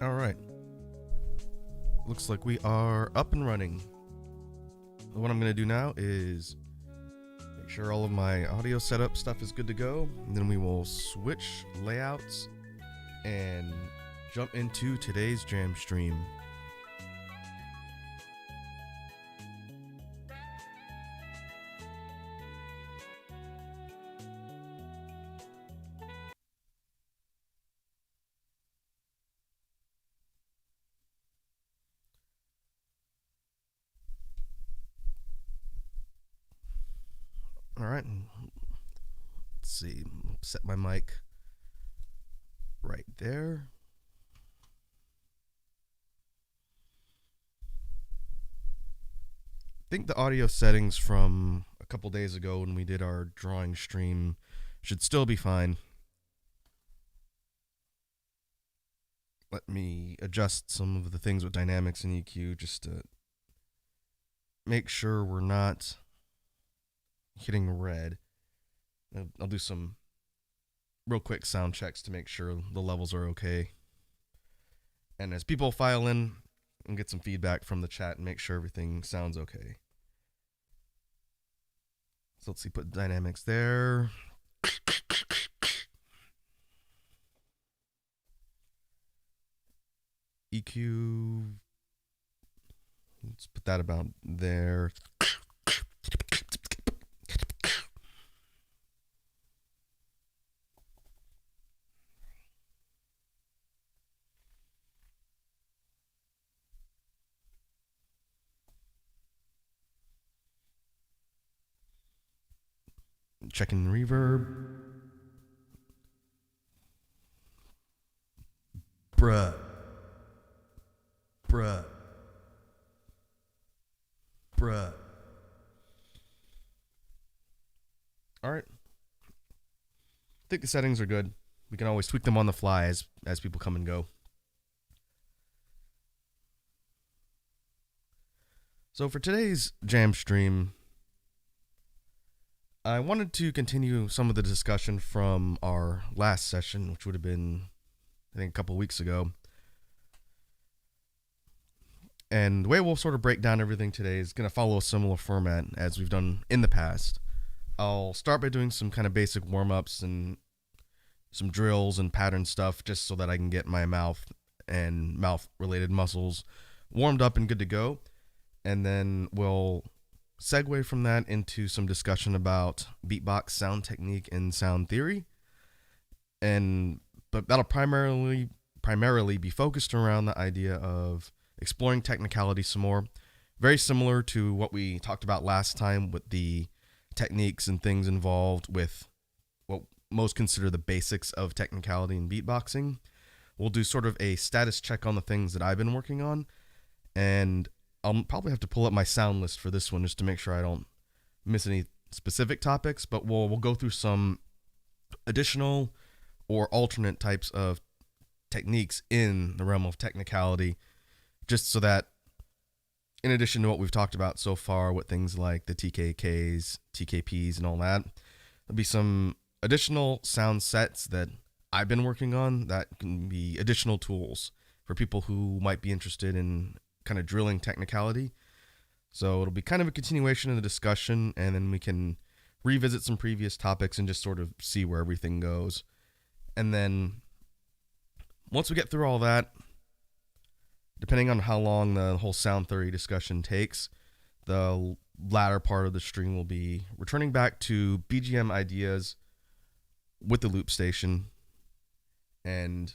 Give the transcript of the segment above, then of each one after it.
All right. Looks like we are up and running. What I'm going to do now is make sure all of my audio setup stuff is good to go. And then we will switch layouts and jump into today's jam stream. All right. Let's see. Set my mic right there. I think the audio settings from a couple days ago when we did our drawing stream should still be fine. Let me adjust some of the things with dynamics and EQ just to make sure we're not hitting red. I'll do some real quick sound checks to make sure the levels are okay. And as people file in, and get some feedback from the chat and make sure everything sounds okay. So let's see, put dynamics there. EQ, let's put that about there. Checking reverb. Bruh. All right. I think the settings are good. We can always tweak them on the fly as people come and go. So for today's jam stream, I wanted to continue some of the discussion from our last session, which would have been, I think, a couple weeks ago. And the way we'll sort of break down everything today is going to follow a similar format as we've done in the past. I'll start by doing some kind of basic warm-ups and some drills and pattern stuff just so that I can get my mouth and mouth-related muscles warmed up and good to go. And then we'll segue from that into some discussion about beatbox sound technique and sound theory. But that'll primarily be focused around the idea of exploring technicality some more. Very similar to what we talked about last time with the techniques and things involved with what most consider the basics of technicality and beatboxing. We'll do sort of a status check on the things that I've been working on, and I'll probably have to pull up my sound list for this one just to make sure I don't miss any specific topics, but we'll go through some additional or alternate types of techniques in the realm of technicality, just so that in addition to what we've talked about so far with things like the TKKs, TKPs, and all that, there'll be some additional sound sets that I've been working on that can be additional tools for people who might be interested in kind of drilling technicality. So it'll be kind of a continuation of the discussion, and then we can revisit some previous topics and just sort of see where everything goes. And then once we get through all that, depending on how long the whole sound theory discussion takes, the latter part of the stream will be returning back to BGM ideas with the loop station. And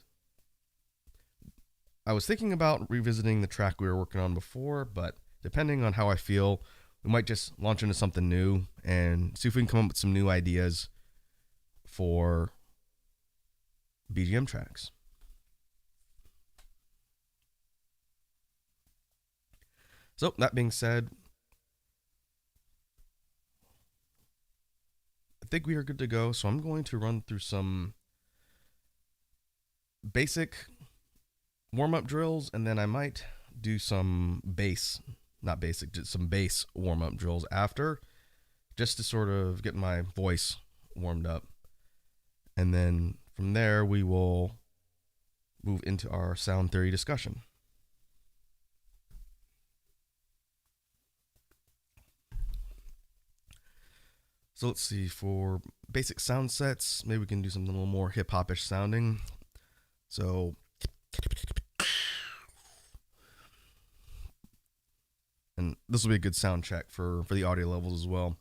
I was thinking about revisiting the track we were working on before, but depending on how I feel, we might just launch into something new and see if we can come up with some new ideas for BGM tracks. So that being said, I think we are good to go. So I'm going to run through some basic warm-up drills, and then I might do some bass, not basic, just some bass warm-up drills after, just to sort of get my voice warmed up. And then from there we will move into our sound theory discussion. So let's see, for basic sound sets, maybe we can do something a little more hip-hop-ish sounding. So and this will be a good sound check for the audio levels as well.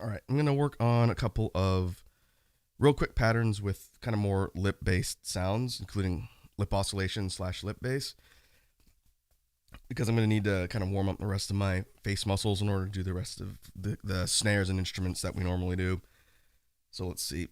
All right, I'm going to work on a couple of real quick patterns with kind of more lip-based sounds, including lip oscillation / lip bass, because I'm going to need to kind of warm up the rest of my face muscles in order to do the rest of the snares and instruments that we normally do. So let's see.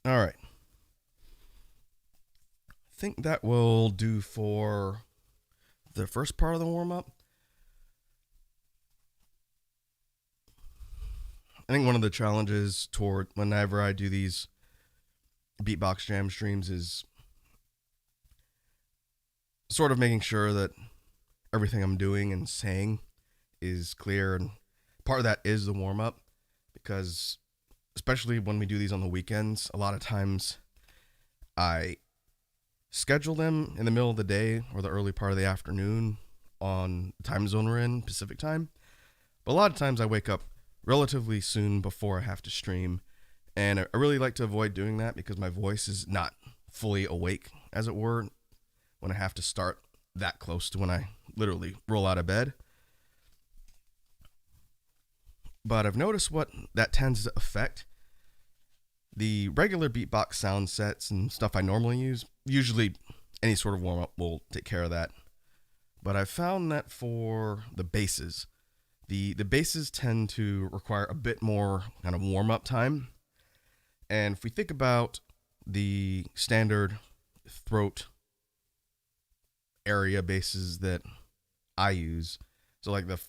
All right. I think that will do for the first part of the warm up. I think one of the challenges toward whenever I do these Beatbox Jam streams is sort of making sure that everything I'm doing and saying is clear. And part of that is the warm up, because especially when we do these on the weekends, a lot of times I schedule them in the middle of the day or the early part of the afternoon on the time zone we're in, Pacific time. But a lot of times I wake up relatively soon before I have to stream. And I really like to avoid doing that because my voice is not fully awake, as it were, when I have to start that close to when I literally roll out of bed. But I've noticed what that tends to affect. The regular beatbox sound sets and stuff I normally use, usually any sort of warm up will take care of that. But I've found that for the basses, the basses tend to require a bit more kind of warm up time. And if we think about the standard throat area basses that I use, so like the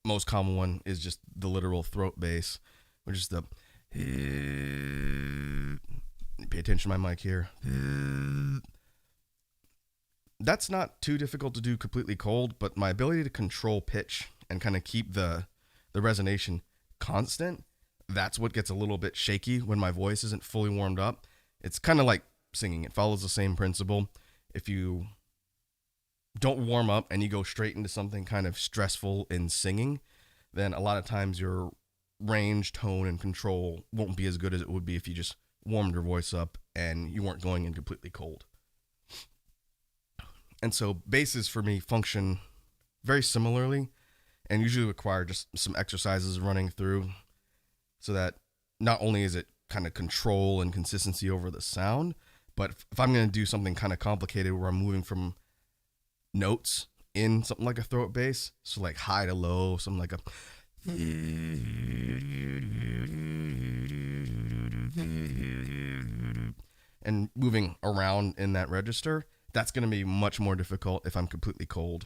most common one is just the literal throat bass, which is the pay attention to my mic here. That's not too difficult to do completely cold, but my ability to control pitch and kind of keep the resonation constant, that's what gets a little bit shaky when my voice isn't fully warmed up. It's kind of like singing. It follows the same principle. If you don't warm up and you go straight into something kind of stressful in singing, then a lot of times your range, tone, and control won't be as good as it would be if you just warmed your voice up and you weren't going in completely cold. And so basses for me function very similarly and usually require just some exercises running through, so that not only is it kind of control and consistency over the sound, but if I'm going to do something kind of complicated where I'm moving from notes in something like a throat bass, so like high to low, something like a and moving around in that register, that's going to be much more difficult if I'm completely cold.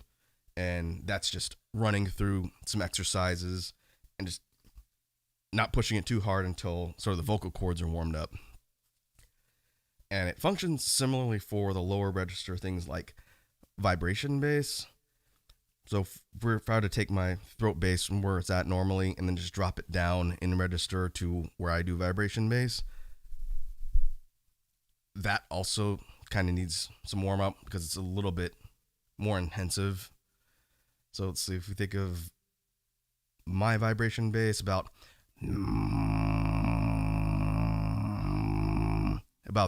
And that's just running through some exercises and just not pushing it too hard until sort of the vocal cords are warmed up. And it functions similarly for the lower register things like vibration bass. So if I were to take my throat bass from where it's at normally and then just drop it down in register to where I do vibration bass, that also kind of needs some warm up because it's a little bit more intensive. So let's see, if we think of my vibration bass, about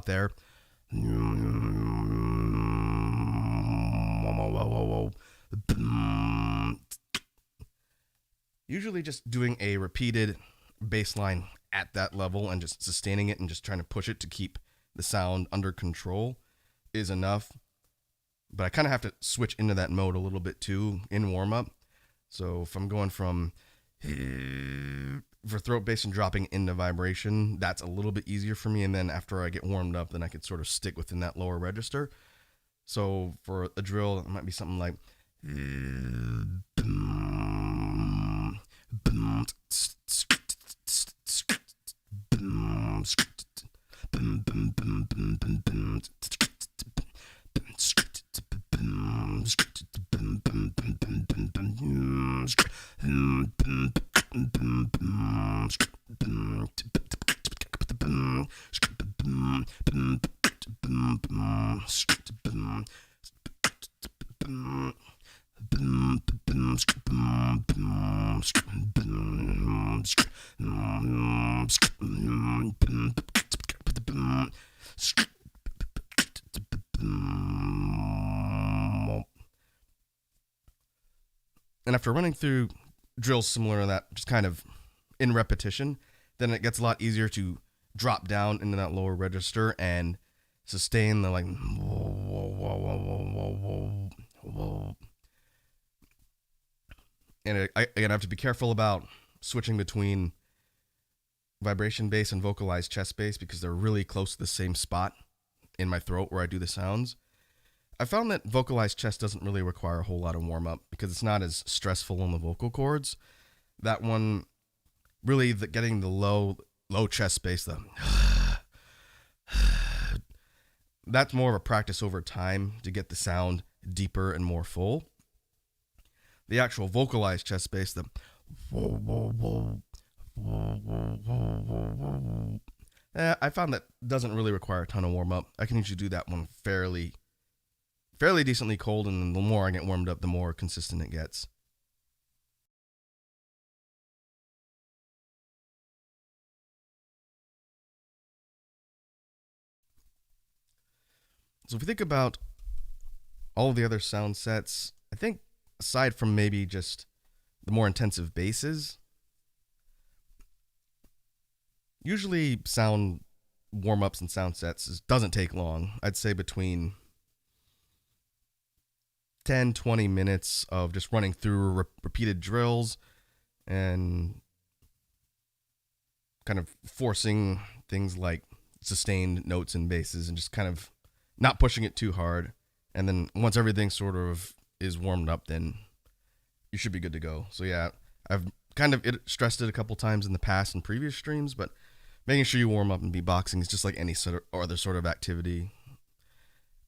there. Usually just doing a repeated bass line at that level and just sustaining it and just trying to push it to keep the sound under control is enough. But I kind of have to switch into that mode a little bit too in warm-up. So if I'm going from for throat bass and dropping into vibration, that's a little bit easier for me. And then after I get warmed up, then I could sort of stick within that lower register. So for a drill, it might be something like And after running through drills similar to that, just kind of in repetition, then it gets a lot easier to drop down into that lower register and sustain the like. And I have to be careful about switching between vibration bass and vocalized chest bass because they're really close to the same spot in my throat where I do the sounds. I found that vocalized chest doesn't really require a whole lot of warm up because it's not as stressful on the vocal cords. That one, really, getting the low chest bass, that's more of a practice over time to get the sound deeper and more full. The actual vocalized chest bass, I found that doesn't really require a ton of warm up. I can usually do that one fairly decently cold, and then the more I get warmed up, the more consistent it gets. So if we think about all of the other sound sets, I think aside from maybe just the more intensive basses, usually sound warm-ups and sound sets doesn't take long. I'd say between 10-20 minutes of just running through repeated drills and kind of forcing things like sustained notes and basses and just kind of not pushing it too hard. And then once everything sort of is warmed up, then you should be good to go. So yeah, I've kind of stressed it a couple times in the past in previous streams, but making sure you warm up in beatboxing is just like any sort of or other sort of activity.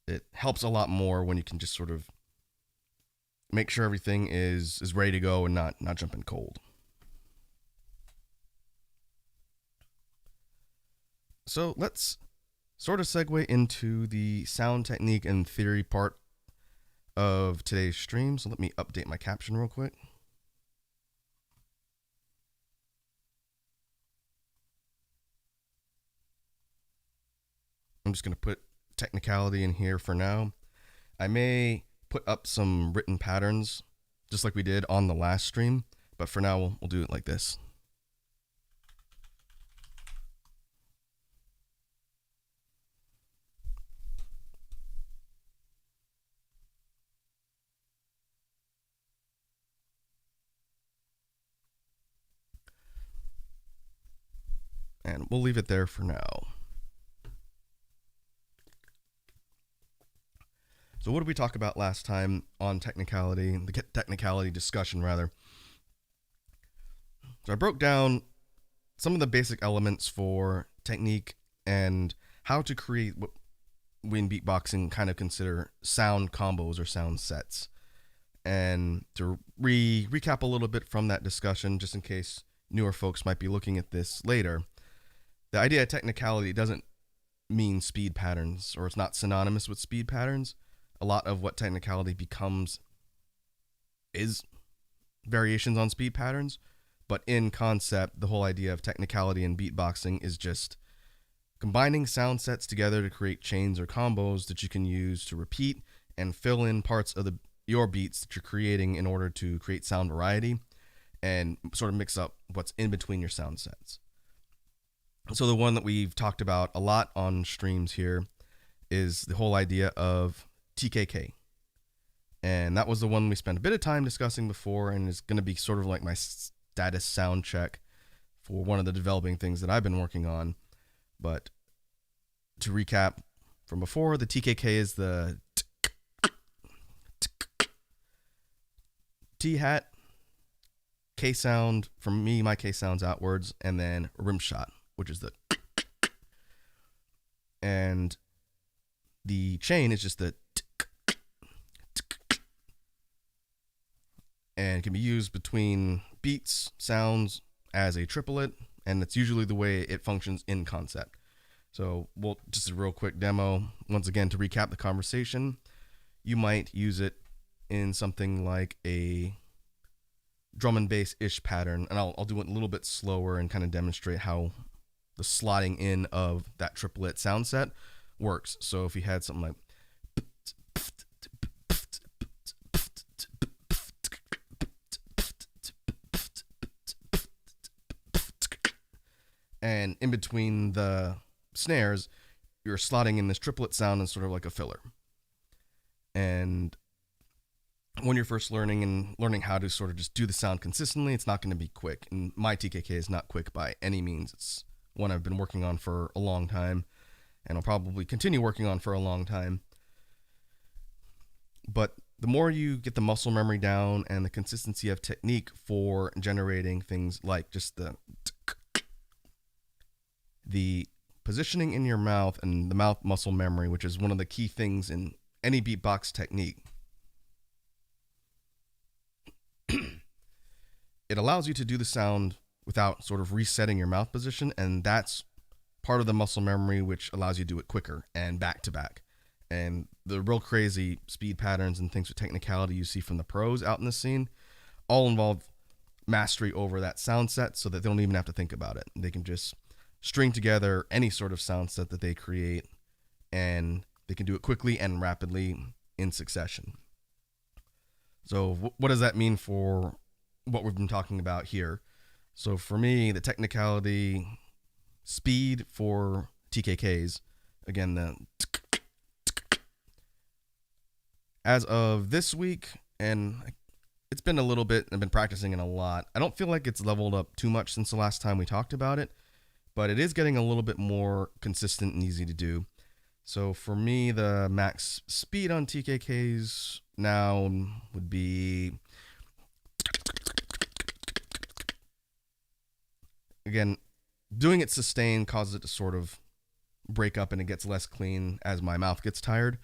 It helps a lot more when you can just sort of make sure everything is ready to go and not jumping cold. So let's sort of segue into the sound technique and theory part of today's stream. So let me update my caption real quick. I'm just going to put technicality in here for now. I may put up some written patterns just like we did on the last stream, but for now we'll do it like this. And we'll leave it there for now. So what did we talk about last time on technicality, the technicality discussion rather? So I broke down some of the basic elements for technique and how to create what we in beatboxing kind of consider sound combos or sound sets. And to recap a little bit from that discussion, just in case newer folks might be looking at this later, the idea of technicality doesn't mean speed patterns, or it's not synonymous with speed patterns. A lot of what technicality becomes is variations on speed patterns, but in concept, the whole idea of technicality in beatboxing is just combining sound sets together to create chains or combos that you can use to repeat and fill in parts of your beats that you're creating in order to create sound variety and sort of mix up what's in between your sound sets. So the one that we've talked about a lot on streams here is the whole idea of TKK. And that was the one we spent a bit of time discussing before, and is going to be sort of like my status sound check for one of the developing things that I've been working on. But to recap from before, the TKK is the T-hat, K sound, from me, my K sound's outwards, and then rim shot, which is the, and the chain is just the, and can be used between beats sounds as a triplet, and that's usually the way it functions in concept. So we'll just a real quick demo. Once again, to recap the conversation, you might use it in something like a drum and bass-ish pattern, and I'll do it a little bit slower and kind of demonstrate how the slotting in of that triplet sound set works. So if you had something like and in between the snares, you're slotting in this triplet sound as sort of like a filler. And when you're first learning how to sort of just do the sound consistently, it's not going to be quick. And my TKK is not quick by any means. It's one I've been working on for a long time, and I'll probably continue working on for a long time. But the more you get the muscle memory down and the consistency of technique for generating things like just the positioning in your mouth and the mouth muscle memory, which is one of the key things in any beatbox technique, it allows you to do the sound without sort of resetting your mouth position, and that's part of the muscle memory which allows you to do it quicker and back to back. And the real crazy speed patterns and things with technicality you see from the pros out in the scene all involve mastery over that sound set, so that they don't even have to think about it. They can just string together any sort of sound set that they create, and they can do it quickly and rapidly in succession. So what does that mean for what we've been talking about here? So for me, the technicality speed for TKKs, again, as of this week, and it's been a little bit, I've been practicing it a lot. I don't feel like it's leveled up too much since the last time we talked about it, but it is getting a little bit more consistent and easy to do. So for me, the max speed on TKKs now would be, again, doing it sustained causes it to sort of break up and it gets less clean as my mouth gets tired,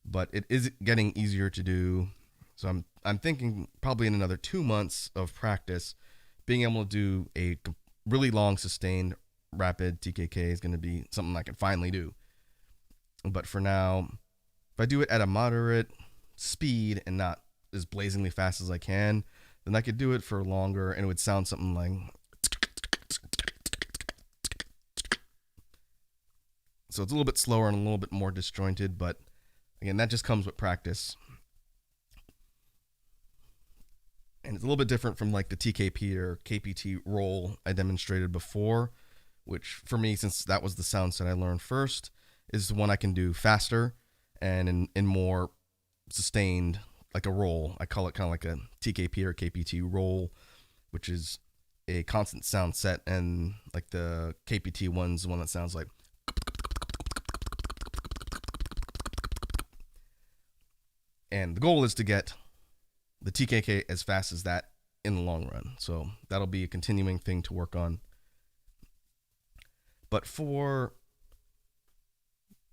but it is getting easier to do. So I'm thinking probably in another 2 months of practice, being able to do a really long sustained rapid TKK is going to be something I can finally do. But for now, if I do it at a moderate speed and not as blazingly fast as I can, then I could do it for longer, and it would sound something like, so it's a little bit slower and a little bit more disjointed, but again, that just comes with practice. And it's a little bit different from like the TKP or KPT roll I demonstrated before, which for me, since that was the sound set I learned first, is the one I can do faster and in more sustained, like a roll. I call it kind of like a TKP or KPT roll, which is a constant sound set, and like the KPT one's the one that sounds like, and the goal is to get the TKK as fast as that in the long run. So that'll be a continuing thing to work on. But for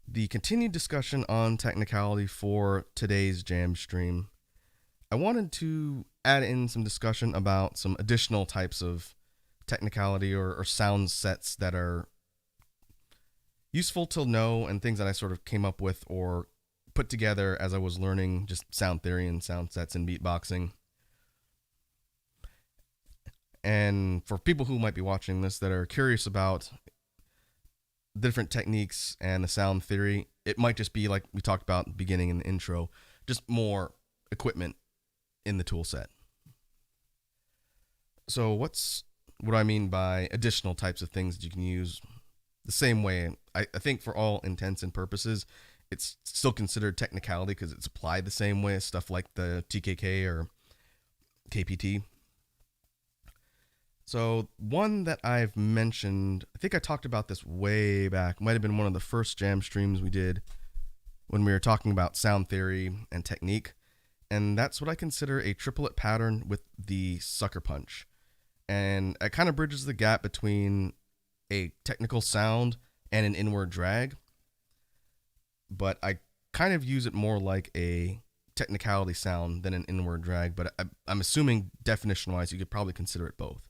the continued discussion on technicality for today's jam stream, I wanted to add in some discussion about some additional types of technicality or sound sets that are useful to know, and things that I sort of came up with or put together as I was learning just sound theory and sound sets in beatboxing. And for people who might be watching this that are curious about different techniques and the sound theory, it might just be like we talked about at the beginning in the intro, just more equipment in the tool set. So what do I mean by additional types of things that you can use the same way? I think for all intents and purposes, it's still considered technicality because it's applied the same way as stuff like the TKK or KPT. So one that I've mentioned, I think I talked about this way back, might have been one of the first jam streams we did when we were talking about sound theory and technique, and that's what I consider a triplet pattern with the sucker punch. And it kind of bridges the gap between a technical sound and an inward drag, but I kind of use it more like a technicality sound than an inward drag, but I'm assuming definition-wise you could probably consider it both.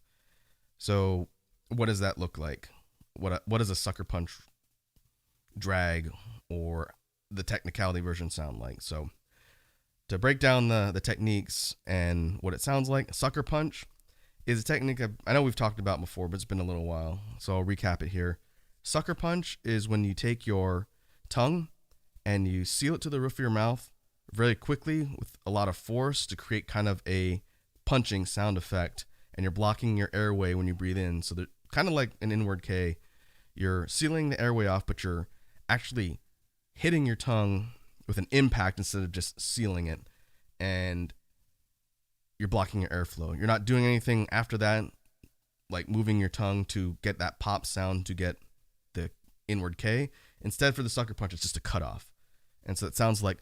So what does that look like? What does a sucker punch drag or the technicality version sound like? So to break down the techniques and what it sounds like, sucker punch is a technique I know we've talked about before, but it's been a little while, so I'll recap it here. Sucker punch is when you take your tongue and you seal it to the roof of your mouth very quickly with a lot of force to create kind of a punching sound effect, and you're blocking your airway when you breathe in. So they're kind of like an inward K. You're sealing the airway off, but you're actually hitting your tongue with an impact instead of just sealing it, and you're blocking your airflow. You're not doing anything after that, like moving your tongue to get that pop sound to get the inward K. Instead, for the sucker punch, it's just a cutoff. And so it sounds like...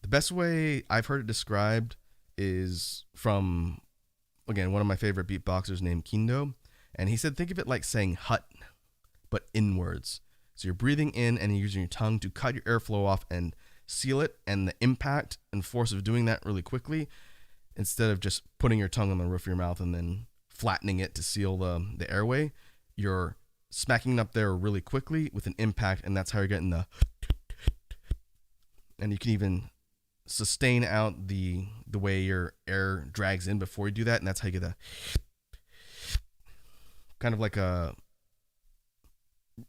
The best way I've heard it described is from, again, one of my favorite beatboxers named Kindo. And he said, think of it like saying hut, but inwards. So you're breathing in and you're using your tongue to cut your airflow off and seal it, and the impact and force of doing that really quickly, instead of just putting your tongue on the roof of your mouth and then flattening it to seal the airway, you're smacking it up there really quickly with an impact, and that's how you're getting the... And you can even sustain out the way your air drags in before you do that, and that's how you get the... Kind of like a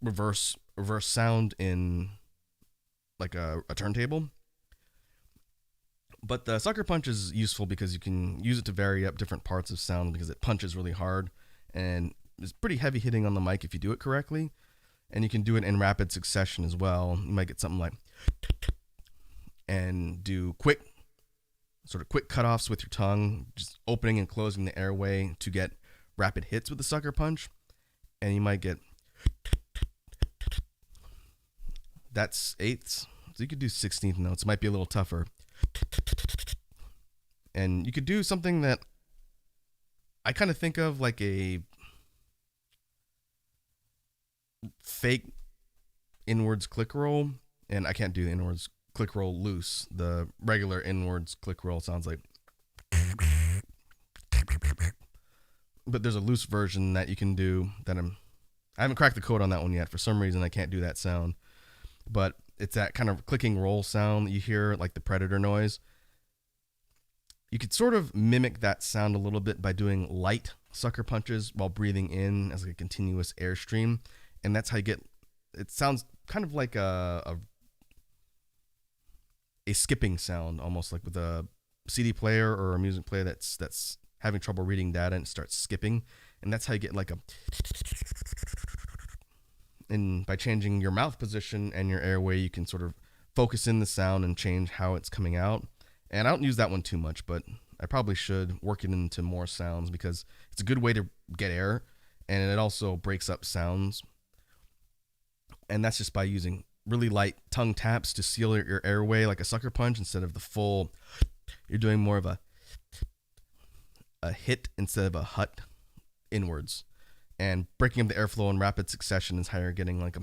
reverse sound in like a turntable. But the sucker punch is useful because you can use it to vary up different parts of sound, because it punches really hard and is pretty heavy hitting on the mic if you do it correctly. And you can do it in rapid succession as well. You might get something like... And do quick cutoffs with your tongue, just opening and closing the airway to get rapid hits with the sucker punch. And you might get... That's eighths. So you could do 16th notes. It might be a little tougher. And you could do something that I kind of think of like a fake inwards click roll. And I can't do the inwards click roll loose. The regular inwards click roll sounds like... But there's a loose version that you can do that I haven't cracked the code on that one yet. For some reason, I can't do that sound. But it's that kind of clicking roll sound that you hear, like the Predator noise. You could sort of mimic that sound a little bit by doing light sucker punches while breathing in as like a continuous airstream. And that's how you get... It sounds kind of like a skipping sound, almost like with a CD player or a music player that's having trouble reading data and starts skipping. And that's how you get like a... And by changing your mouth position and your airway, you can sort of focus in the sound and change how it's coming out. And I don't use that one too much, but I probably should work it into more sounds, because it's a good way to get air, and it also breaks up sounds. And that's just by using really light tongue taps to seal your airway like a sucker punch instead of the full... You're doing more of a hit instead of a hut inwards. And breaking up the airflow in rapid succession is how you're getting like a...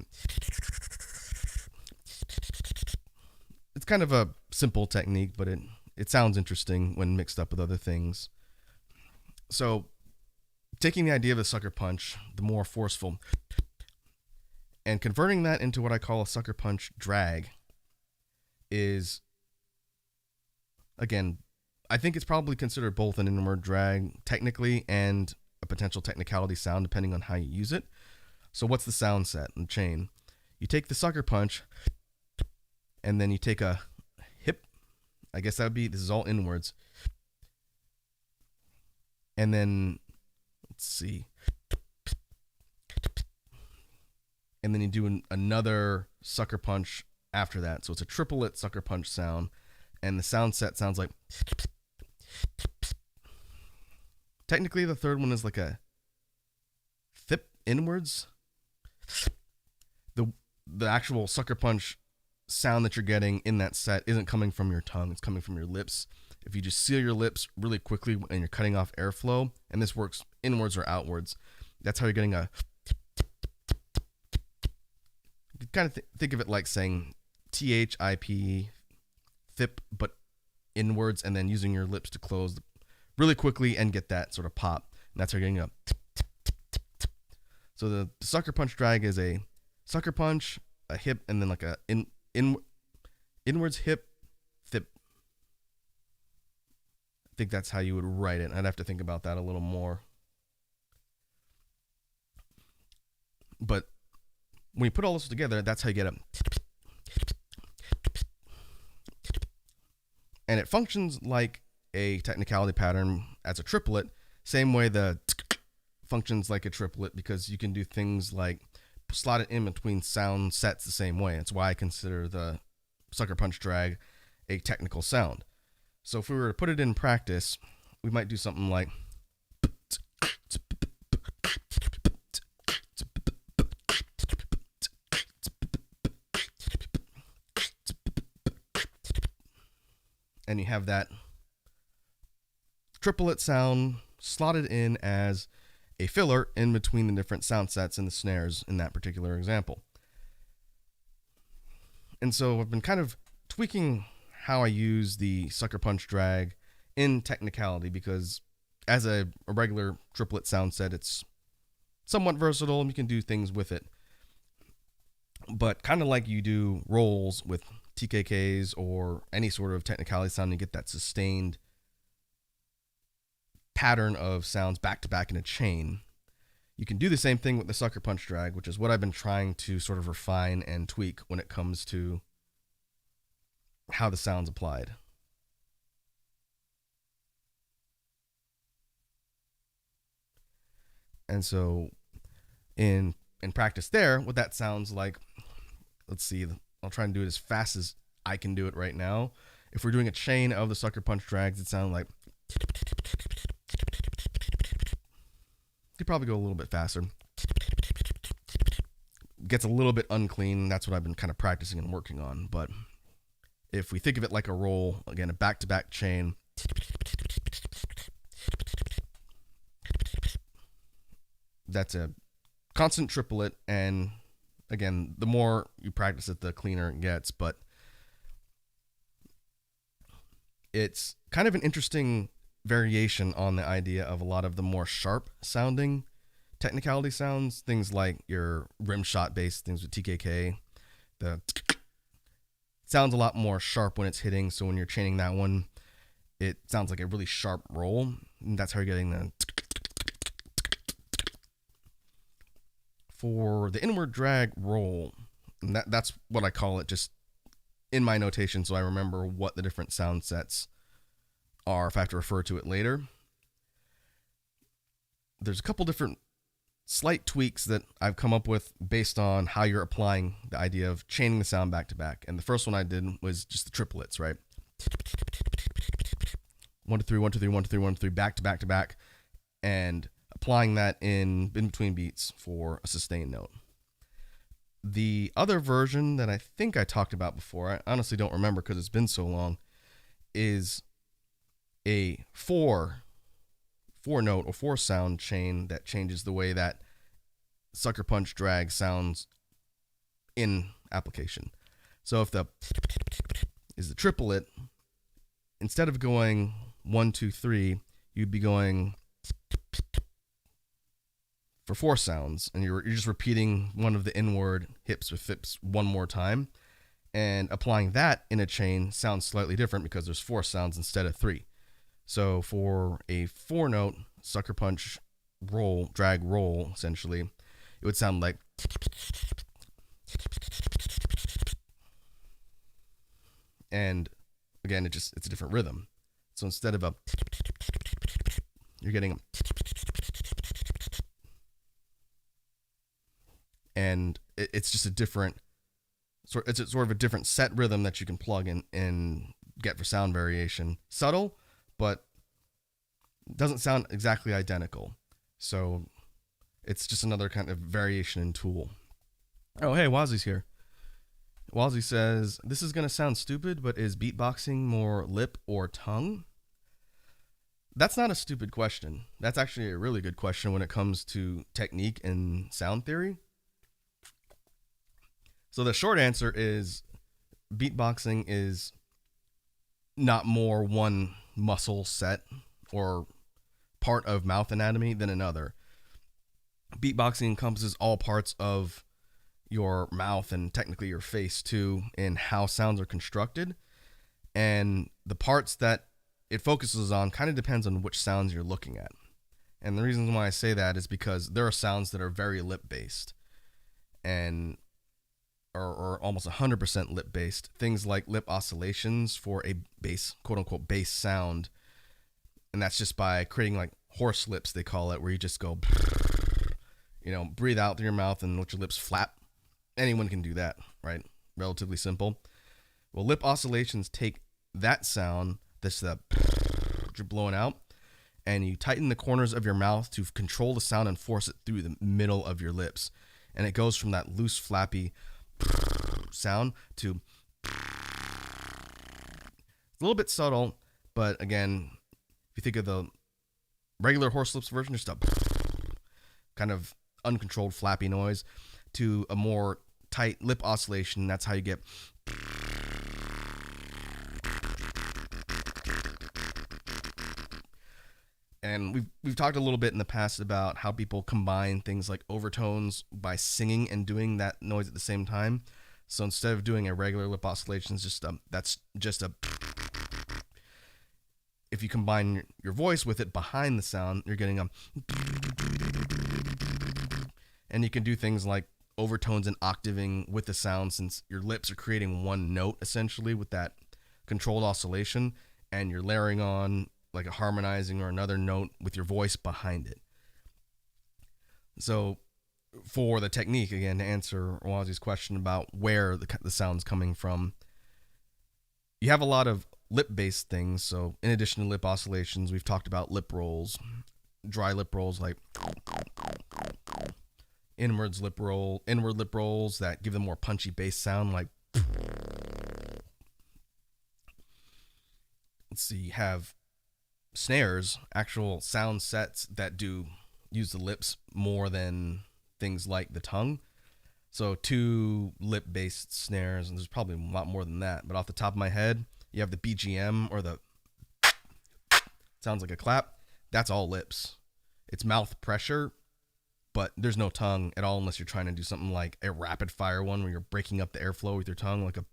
It's kind of a simple technique, but it sounds interesting when mixed up with other things. So, taking the idea of a sucker punch, the more forceful, and converting that into what I call a sucker punch drag is, again, I think it's probably considered both an inward drag technically and a potential technicality sound depending on how you use it. So what's the sound set and chain? You take the sucker punch, and then you take a hip. I guess that would be, this is all inwards. And then, let's see. And then you do another sucker punch after that. So it's a triplet sucker punch sound. And the sound set sounds like... Technically, the third one is like a thip inwards. The actual sucker punch sound that you're getting in that set isn't coming from your tongue. It's coming from your lips. If you just seal your lips really quickly and you're cutting off airflow, and this works inwards or outwards, that's how you're getting a... You kind of think of it like saying THIP thip, but inwards, and then using your lips to close really quickly and get that sort of pop. And that's how you're getting a tip, tip, tip, tip, tip. So the sucker punch drag is a sucker punch, a hip, and then like a inwards hip, thip. I think that's how you would write it. I'd have to think about that a little more. But when you put all this together, that's how you get a. And it functions like a technicality pattern as a triplet, same way the functions like a triplet, because you can do things like slot it in between sound sets the same way. That's why I consider the sucker punch drag a technical sound. So if we were to put it in practice, we might do something like and you have that triplet sound slotted in as a filler in between the different sound sets and the snares in that particular example. And so I've been kind of tweaking how I use the sucker punch drag in technicality, because as a regular triplet sound set, it's somewhat versatile and you can do things with it. But kind of like you do rolls with TKKs or any sort of technicality sound, you get that sustained pattern of sounds back to back in a chain. You can do the same thing with the sucker punch drag, which is what I've been trying to sort of refine and tweak when it comes to how the sound's applied. And so in practice there, what that sounds like, let's see, I'll try and do it as fast as I can do it right now. If we're doing a chain of the sucker punch drags, it sounds like, you probably go a little bit faster. Gets a little bit unclean. That's what I've been kind of practicing and working on. But if we think of it like a roll, again, a back-to-back chain, that's a constant triplet. And again, the more you practice it, the cleaner it gets. But it's kind of an interesting variation on the idea of a lot of the more sharp sounding technicality sounds, things like your rim shot based things with TKK. The sounds a lot more sharp when it's hitting, so when you're chaining that one, it sounds like a really sharp roll, and that's how you're getting the. For the inward drag roll, and that's what I call it, just in my notation, so I remember what the different sound sets are if I have to refer to it later. There's a couple different slight tweaks that I've come up with based on how you're applying the idea of chaining the sound back to back. And the first one I did was just the triplets, right? 1 2 3 1 2 3 1 2 3 1 2 3 back to back to back, and applying that in between beats for a sustained note. The other version that I think I talked about before, I honestly don't remember because it's been so long, is a four note or 4 sound chain that changes the way that sucker punch drag sounds in application. So if the is the triplet, instead of going 1 2 3, you'd be going for 4 sounds, and you're just repeating one of the inward hips with fips one more time, and applying that in a chain sounds slightly different because there's 4 sounds instead of 3. So for a 4 note sucker punch roll, drag roll, essentially, it would sound like, and again, it's a different rhythm. So instead of a, you're getting a, and it's just a different it's sort of a different set rhythm that you can plug in and get for sound variation. Subtle, but doesn't sound exactly identical. So it's just another kind of variation in tool. Oh, hey, Wazzy's here. Wazzy says, this is going to sound stupid, but is beatboxing more lip or tongue? That's not a stupid question. That's actually a really good question when it comes to technique and sound theory. So the short answer is beatboxing is not more one muscle set or part of mouth anatomy than another. Beatboxing encompasses all parts of your mouth and technically your face too, in how sounds are constructed. And the parts that it focuses on kind of depends on which sounds you're looking at. And the reason why I say that is because there are sounds that are very lip based and or almost 100% lip based. Things like lip oscillations for a bass, quote unquote, bass sound. And that's just by creating like horse lips, they call it, where you just go, breathe out through your mouth and let your lips flap. Anyone can do that, right? Relatively simple. Well, lip oscillations take that sound, that's the you're blowing out, and you tighten the corners of your mouth to control the sound and force it through the middle of your lips. And it goes from that loose, flappy sound to a little bit subtle, but again, if you think of the regular horse lips version, just a kind of uncontrolled flappy noise, to a more tight lip oscillation. That's how you get. And we've talked a little bit in the past about how people combine things like overtones by singing and doing that noise at the same time. So instead of doing a regular lip oscillation, that's just a. If you combine your voice with it behind the sound, you're getting a. And you can do things like overtones and octaving with the sound, since your lips are creating one note essentially with that controlled oscillation, and you're layering on like a harmonizing or another note with your voice behind it. So for the technique, again, to answer Wazi's question about where the sound's coming from, you have a lot of lip-based things. So in addition to lip oscillations, we've talked about lip rolls, dry lip rolls like inward lip rolls that give them more punchy bass sound, like let's see, have snares, actual sound sets that use the lips more than things like the tongue. So 2 lip-based snares, and there's probably a lot more than that, but off the top of my head, you have the BGM, or the sounds like a clap. That's all lips. It's mouth pressure, but there's no tongue at all unless you're trying to do something like a rapid fire one where you're breaking up the airflow with your tongue, like a.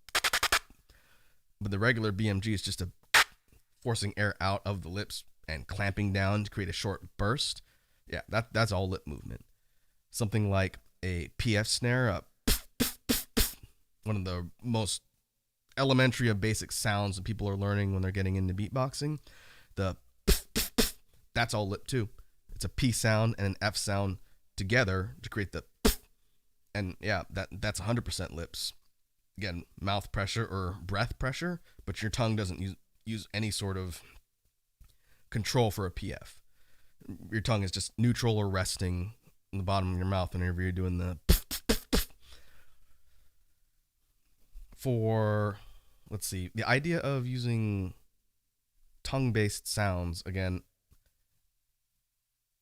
But the regular BMG is just a forcing air out of the lips and clamping down to create a short burst. Yeah, that's all lip movement. Something like a PF snare, one of the most elementary of basic sounds that people are learning when they're getting into beatboxing. That's all lip too. It's a P sound and an F sound together to create the, and yeah, that's 100% lips. Again, mouth pressure or breath pressure, but your tongue doesn't use any sort of control for a PF. Your tongue is just neutral or resting in the bottom of your mouth whenever you're doing the. For, let's see, the idea of using tongue-based sounds, again,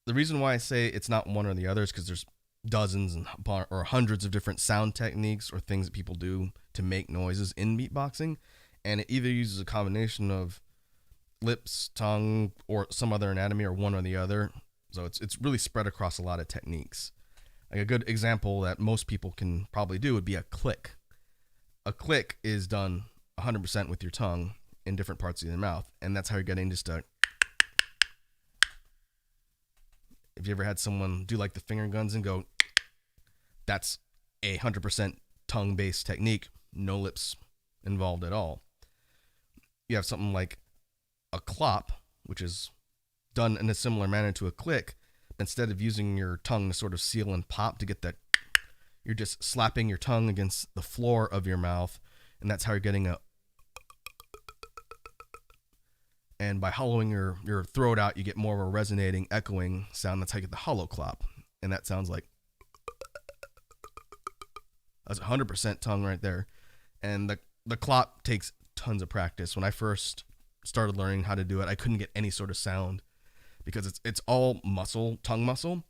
the reason why I say it's not one or the other is because there's dozens or hundreds of different sound techniques or things that people do to make noises in beatboxing, and it either uses a combination of lips, tongue, or some other anatomy, or one or the other. So it's really spread across a lot of techniques. Like a good example that most people can probably do would be a click. A click is done 100% with your tongue in different parts of your mouth, and that's how you're getting just a. If you ever had someone do like the finger guns and go, that's 100% tongue-based technique, no lips involved at all. You have something like a clop, which is done in a similar manner to a click. Instead of using your tongue to sort of seal and pop to get that, you're just slapping your tongue against the floor of your mouth, and that's how you're getting a. And by hollowing your throat out, you get more of a resonating, echoing sound. That's how you get the hollow clop. And that sounds like. That's 100% tongue right there. And the clop takes tons of practice. When I first started learning how to do it, I couldn't get any sort of sound because it's all muscle, tongue muscle.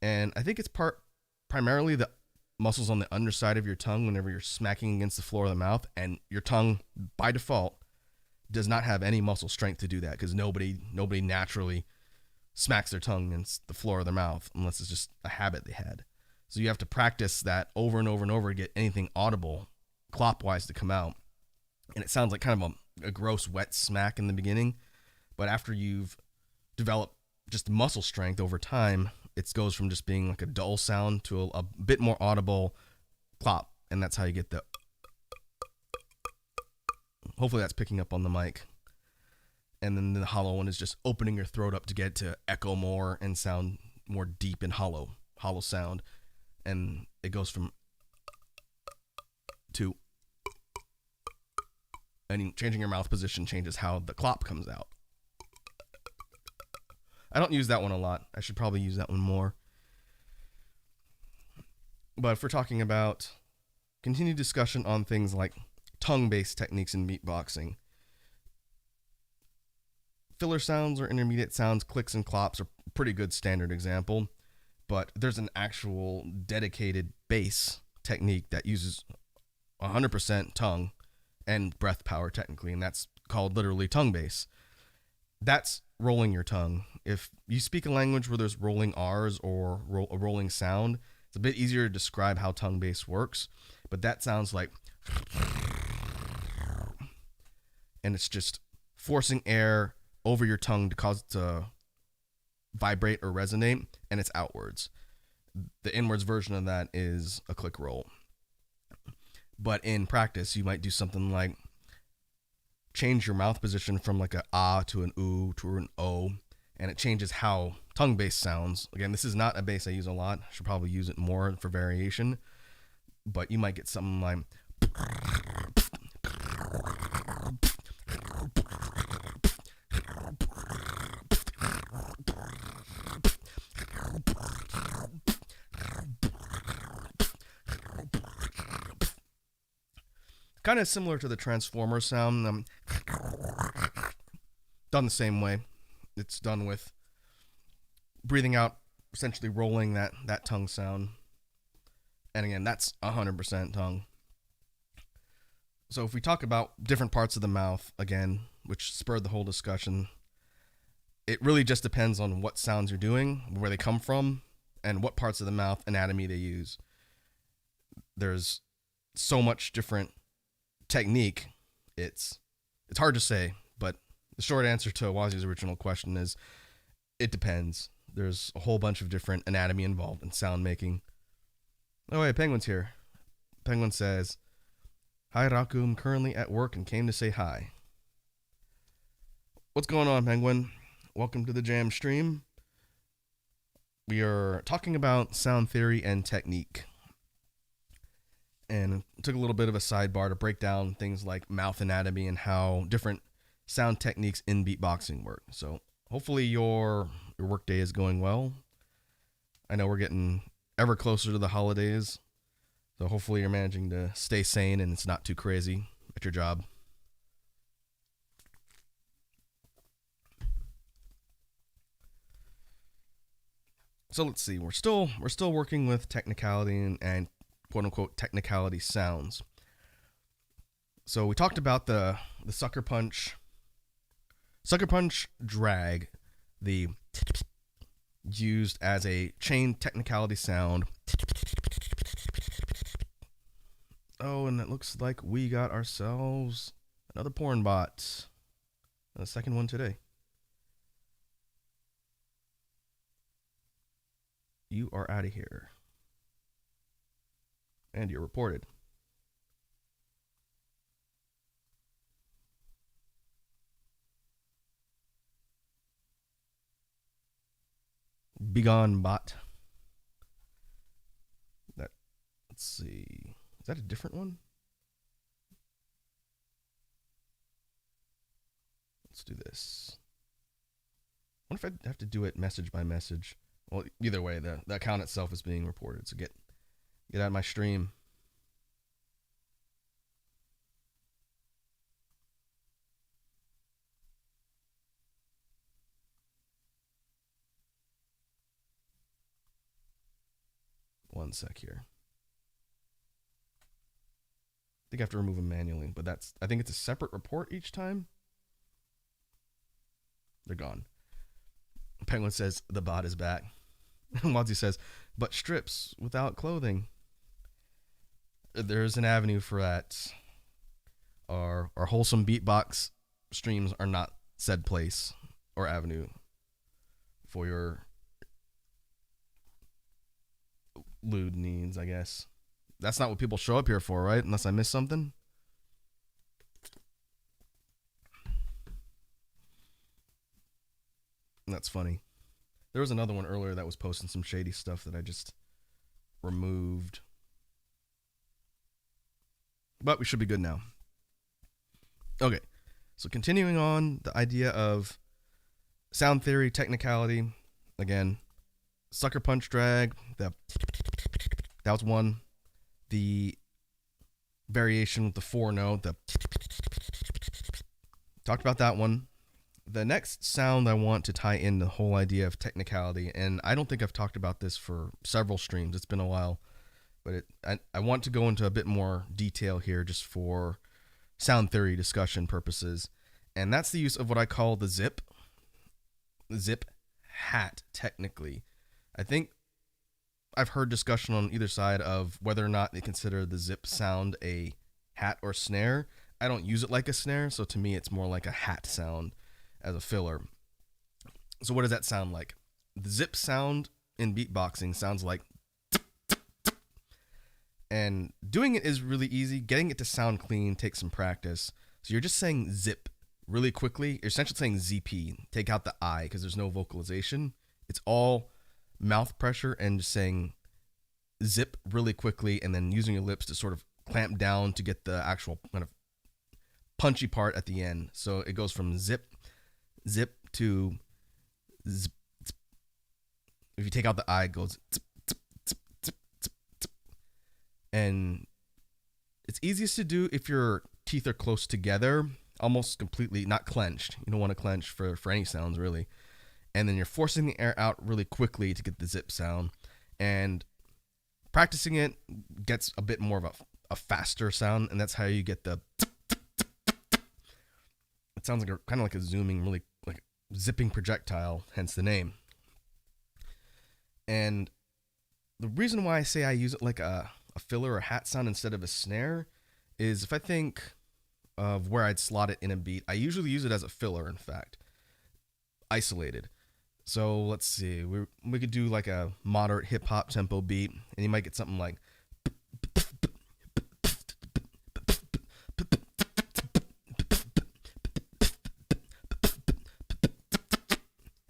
And I think it's primarily the muscles on the underside of your tongue whenever you're smacking against the floor of the mouth. And your tongue, by default, does not have any muscle strength to do that, because nobody naturally smacks their tongue against the floor of their mouth unless it's just a habit they had. So you have to practice that over and over and over to get anything audible clop-wise to come out. And it sounds like kind of a gross, wet smack in the beginning. But after you've developed just muscle strength over time, it goes from just being like a dull sound to a bit more audible clop. And that's how you get the... Hopefully that's picking up on the mic. And then the hollow one is just opening your throat up to get to echo more and sound more deep and hollow sound. And it goes from to, and changing your mouth position changes how the clop comes out. I don't use that one a lot. I should probably use that one more. But if we're talking about continued discussion on things like tongue-based techniques in beatboxing, filler sounds or intermediate sounds, clicks and clops are a pretty good standard example. But there's an actual dedicated bass technique that uses 100% tongue and breath power technically, and that's called literally tongue bass. That's rolling your tongue. If you speak a language where there's rolling R's or a rolling sound, it's a bit easier to describe how tongue bass works, but that sounds like, and it's just forcing air over your tongue to cause it to vibrate or resonate, and it's outwards. The inwards version of that is a click roll. But in practice, you might do something like change your mouth position from like a ah to an oo to an o, and it changes how tongue bass sounds. Again, this is not a bass I use a lot. I should probably use it more for variation. But you might get something like kind of similar to the Transformer sound. Done the same way. It's done with breathing out, essentially rolling that tongue sound. And again, that's 100% tongue. So if we talk about different parts of the mouth, again, which spurred the whole discussion, it really just depends on what sounds you're doing, where they come from, and what parts of the mouth anatomy they use. There's so much different technique, it's hard to say, but the short answer to Wazi's original question is it depends. There's a whole bunch of different anatomy involved in sound making. Oh wait, Penguin's here. Penguin says, "Hi Raku, I'm currently at work and came to say hi." What's going on, Penguin? Welcome to the Jam stream. We are talking about sound theory and technique. And took a little bit of a sidebar to break down things like mouth anatomy and how different sound techniques in beatboxing work. So hopefully your work day is going well. I know we're getting ever closer to the holidays, so hopefully you're managing to stay sane and it's not too crazy at your job. So let's see. We're still working with technicality and quote unquote technicality sounds. So we talked about the sucker punch drag, the used as a chain technicality sound. Oh, and it looks like we got ourselves another porn bot. The second one today. You are out of here. And you're reported. Begone bot. Let's see. Is that a different one? Let's do this. I wonder if I'd have to do it message by message. Well, either way, the account itself is being reported. So get out of my stream. One sec here. I think I have to remove them manually, but I think it's a separate report each time. They're gone. Penguin says, the bot is back. Wadsy says, but strips without clothing. There's an avenue for that. Our wholesome beatbox streams are not said place or avenue for your lewd needs, I guess. That's not what people show up here for, right? Unless I missed something. That's funny. There was another one earlier that was posting some shady stuff that I just removed. But we should be good now. Okay, so continuing on the idea of sound theory, technicality. Again, sucker punch drag. That was one. The variation with the 4 note. Talked about that one. The next sound I want to tie in the whole idea of technicality, and I don't think I've talked about this for several streams. It's been a while, but I want to go into a bit more detail here just for sound theory discussion purposes, and that's the use of what I call the zip hat. Technically, I think I've heard discussion on either side of whether or not they consider the zip sound a hat or snare. I don't use it like a snare, so to me it's more like a hat sound as a filler. So what does that sound like? The zip sound in beatboxing sounds like, and doing it is really easy. Getting it to sound clean takes some practice. So you're just saying zip really quickly. You're essentially saying ZP. Take out the I because there's no vocalization. It's all mouth pressure and just saying zip really quickly and then using your lips to sort of clamp down to get the actual kind of punchy part at the end. So it goes from zip to zip. If you take out the I, it goes zip, zip, zip, zip, zip, zip. And it's easiest to do if your teeth are close together, almost completely, not clenched. You don't want to clench for any sounds, really. And then you're forcing the air out really quickly to get the zip sound. And practicing it gets a bit more of a faster sound, and that's how you get the it sounds like kind of like a zooming, really like zipping projectile, hence the name. And the reason why I say I use it like a filler or hat sound instead of a snare is if I think of where I'd slot it in a beat, I usually use it as a filler, in fact, isolated. So let's see, we could do like a moderate hip hop tempo beat, and you might get something like,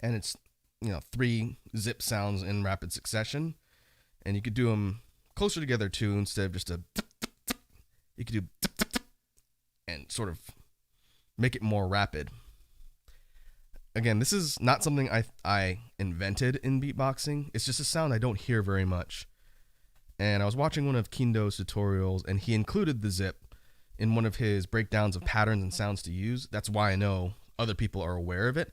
and it's, 3 zip sounds in rapid succession, and you could do them closer together too, instead of just you could do and sort of make it more rapid. Again, this is not something I invented in beatboxing. It's just a sound I don't hear very much. And I was watching one of Kindo's tutorials, and he included the zip in one of his breakdowns of patterns and sounds to use. That's why I know other people are aware of it.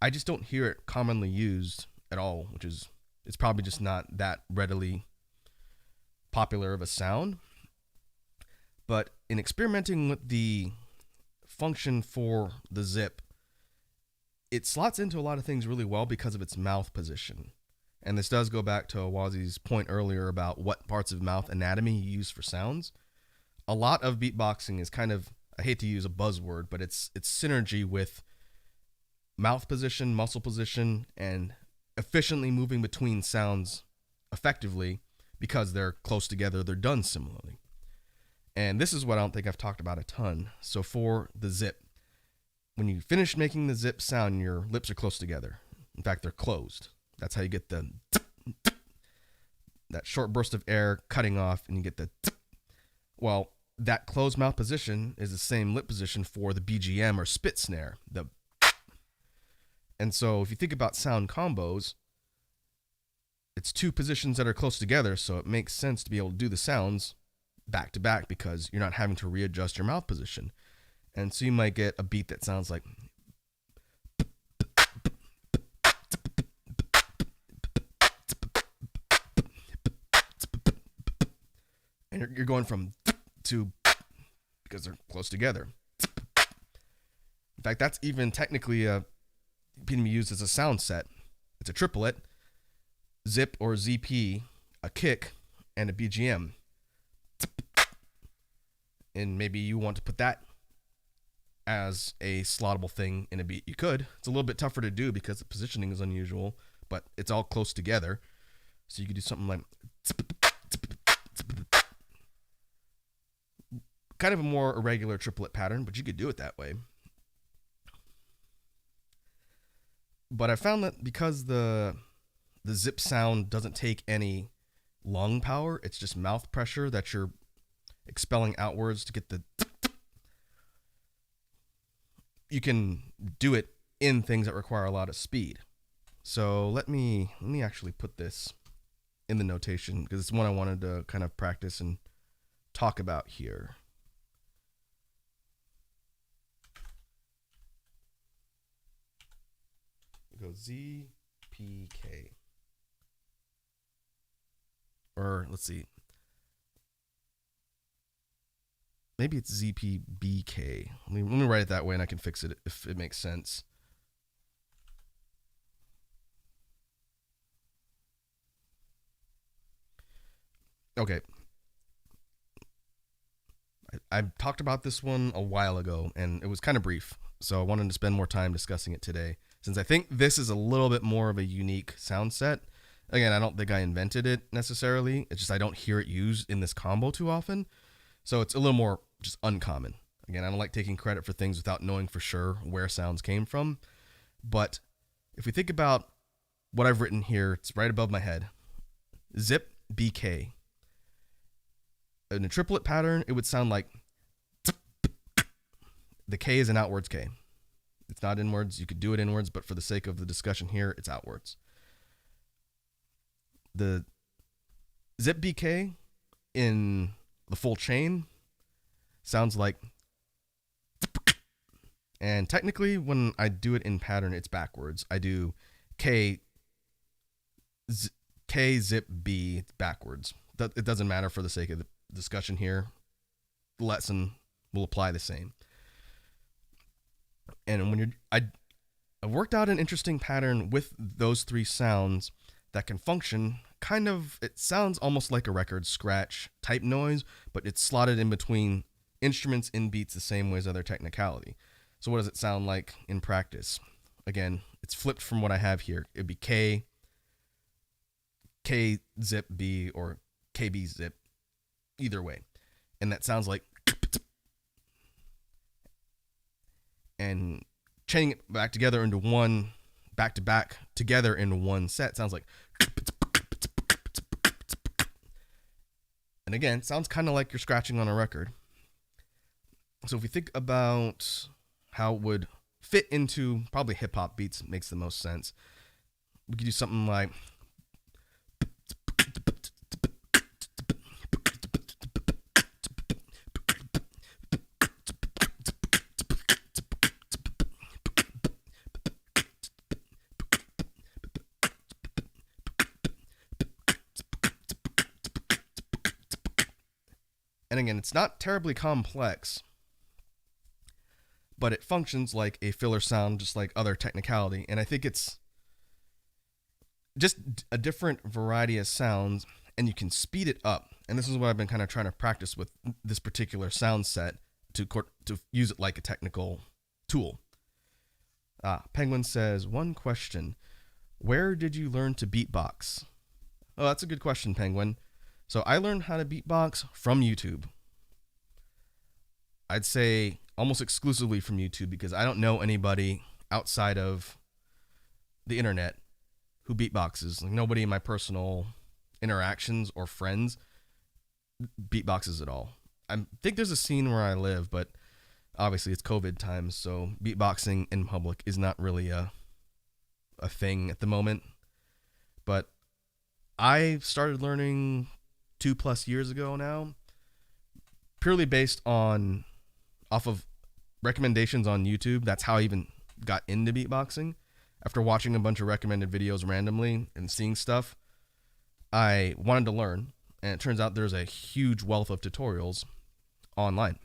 I just don't hear it commonly used at all, which is, it's probably just not that readily popular of a sound. But in experimenting with the function for the zip, it slots into a lot of things really well because of its mouth position. And this does go back to Awazi's point earlier about what parts of mouth anatomy you use for sounds. A lot of beatboxing is kind of, I hate to use a buzzword, but it's synergy with mouth position, muscle position, and efficiently moving between sounds effectively because they're close together, they're done similarly. And this is what I don't think I've talked about a ton. So for the zip, when you finish making the zip sound, your lips are close together. In fact, they're closed. That's how you get the that short burst of air cutting off, and you get the well, that closed mouth position is the same lip position for the BGM or spit snare. And so if you think about sound combos, it's 2 positions that are close together, so it makes sense to be able to do the sounds back to back because you're not having to readjust your mouth position. And so you might get a beat that sounds like, and you're going from to because they're close together. In fact, that's even technically can be used as a sound set. It's a triplet, zip or ZP, a kick, and a BGM. And maybe you want to put that as a slottable thing in a beat. You could. It's a little bit tougher to do because the positioning is unusual, but it's all close together. So you could do something like kind of a more irregular triplet pattern, but you could do it that way. But I found that because the zip sound doesn't take any lung power, it's just mouth pressure that you're expelling outwards to get the you can do it in things that require a lot of speed. So let me actually put this in the notation because it's one I wanted to kind of practice and talk about here. Go ZPK. Or let's see. Maybe it's ZPBK. Let me write it that way and I can fix it if it makes sense. Okay. I talked about this one a while ago and it was kind of brief, so I wanted to spend more time discussing it today since I think this is a little bit more of a unique sound set. Again, I don't think I invented it necessarily. It's just I don't hear it used in this combo too often. So it's a little more just uncommon. Again, I don't like taking credit for things without knowing for sure where sounds came from. But if we think about what I've written here, it's right above my head. Zip BK. In a triplet pattern, it would sound like the K is an outwards K. It's not inwards. You could do it inwards, but for the sake of the discussion here, it's outwards. The zip BK in the full chain sounds like, and technically when I do it in pattern, it's backwards. I do K zip B backwards. It doesn't matter for the sake of the discussion here. The lesson will apply the same. And when I worked out an interesting pattern with those three sounds that can function kind of, it sounds almost like a record scratch type noise, but it's slotted in between instruments in beats the same way as other Technicality. So what does it sound like in practice? Again, it's flipped from what I have here. It'd be K zip B or KB zip, either way. And that sounds like, and chaining it back together into one, back to back together in one set sounds like, and again, sounds kind of like you're scratching on a record. So if we think about how it would fit into probably hip hop beats, makes the most sense. We could do something like, and again, it's not terribly complex, but it functions like a filler sound, just like other Technicality. And I think it's just a different variety of sounds, and you can speed it up. And this is what I've been kind of trying to practice with this particular sound set to use it like a technical tool. Penguin says, one question. Where did you learn to beatbox? Oh, that's a good question, Penguin. So I learned how to beatbox from YouTube. I'd say almost exclusively from YouTube because I don't know anybody outside of the internet who beatboxes. Like nobody in my personal interactions or friends beatboxes at all. I think there's a scene where I live, but obviously it's COVID times, so beatboxing in public is not really a thing at the moment. But I started learning 2+ years ago now, purely based off of recommendations on YouTube. That's how I even got into beatboxing. After watching a bunch of recommended videos randomly and seeing stuff, I wanted to learn, and it turns out there's a huge wealth of tutorials online.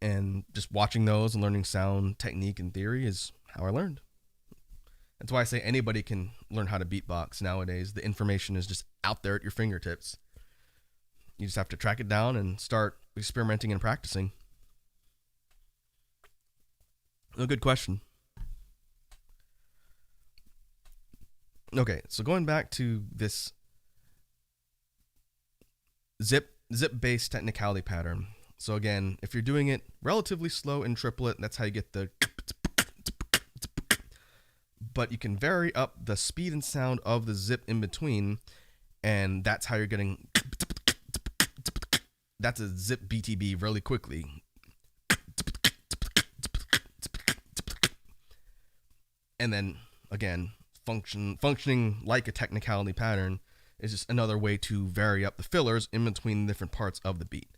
And just watching those and learning sound technique and theory is how I learned. That's why I say anybody can learn how to beatbox nowadays. The information is just out there at your fingertips. You just have to track it down and start experimenting and practicing. A good question. Okay, so going back to this zip-based technicality pattern. So again, if you're doing it relatively slow in triplet, that's how you get the. But you can vary up the speed and sound of the zip in between, and that's how you're getting. That's a zip BTB really quickly. And then again, functioning like a technicality pattern is just another way to vary up the fillers in between different parts of the beat.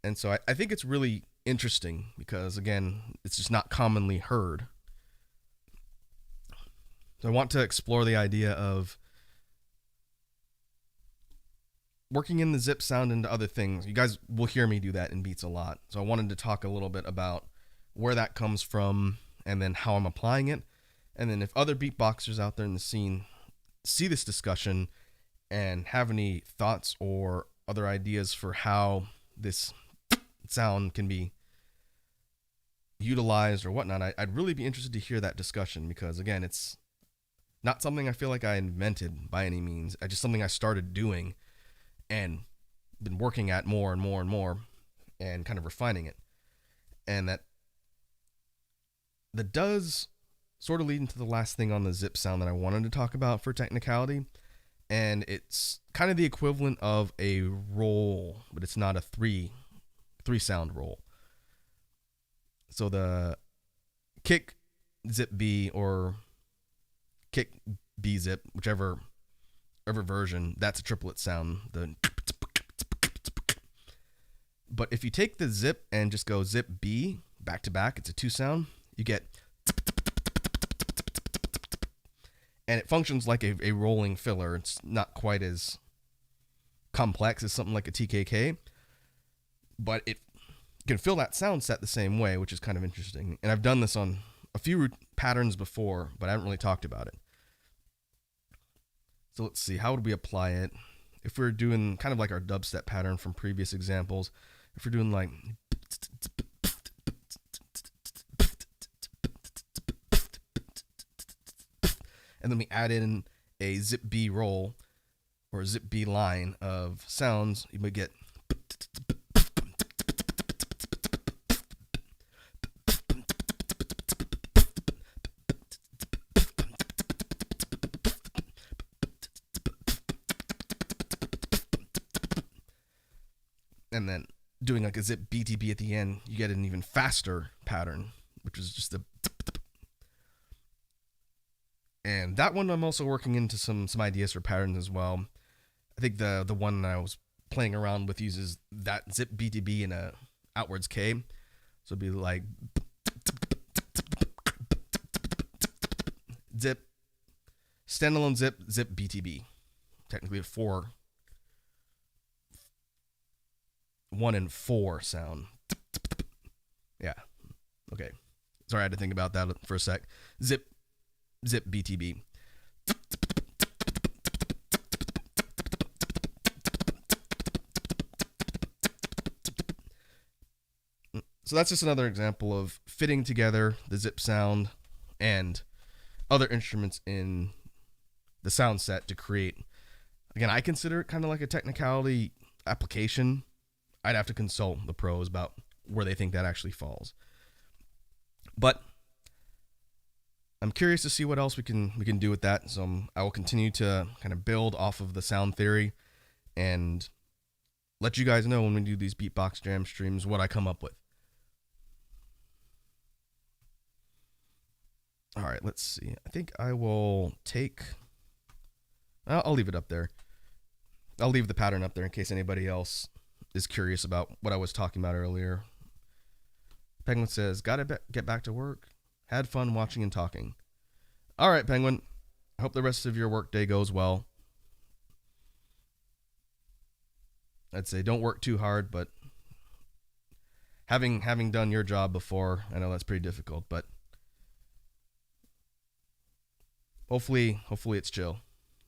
And so I think it's really interesting because, again, it's just not commonly heard. So I want to explore the idea of working in the zip sound into other things. You guys will hear me do that in beats a lot. So I wanted to talk a little bit about where that comes from and then how I'm applying it. And then if other beatboxers out there in the scene see this discussion and have any thoughts or other ideas for how this sound can be utilized or whatnot, I'd really be interested to hear that discussion because, again, it's not something I feel like I invented by any means. It's just something I started doing and been working at more and more and more and kind of refining it. And that does sort of lead into the last thing on the zip sound that I wanted to talk about for technicality. And it's kind of the equivalent of a roll, but it's not a three sound roll. So the kick zip B or kick B zip, whichever version, that's a triplet sound. But if you take the zip and just go zip B back to back, it's a 2 sound, you get, and it functions like a rolling filler. It's not quite as complex as something like a TKK, but it can fill that sound set the same way, which is kind of interesting. And I've done this on a few patterns before, but I haven't really talked about it. So let's see, how would we apply it? If we're doing kind of like our dubstep pattern from previous examples, if we're doing like, and then we add in a zip B roll or a zip B line of sounds, you might get, and then doing like a zip BTB at the end, you get an even faster pattern, which is just a. And that one I'm also working into some ideas for patterns as well. I think the one I was playing around with uses that zip BTB in a outwards K. So it'd be like zip, standalone zip, zip BTB. Technically a 1 and 4 sound. Yeah. Okay. Sorry, I had to think about that for a sec. Zip BTB. So that's just another example of fitting together the zip sound and other instruments in the sound set to create. Again, I consider it kind of like a technicality application. I'd have to consult the pros about where they think that actually falls. But I'm curious to see what else we can do with that. So I will continue to kind of build off of the sound theory and let you guys know when we do these Beatbox Jam streams what I come up with. All right, let's see. I think I will take. I'll leave it up there. I'll leave the pattern up there in case anybody else is curious about what I was talking about earlier. Penguin says, "Gotta get back to work. Had fun watching and talking." All right, Penguin. I hope the rest of your workday goes well. I'd say don't work too hard, but having done your job before, I know that's pretty difficult, but hopefully it's chill.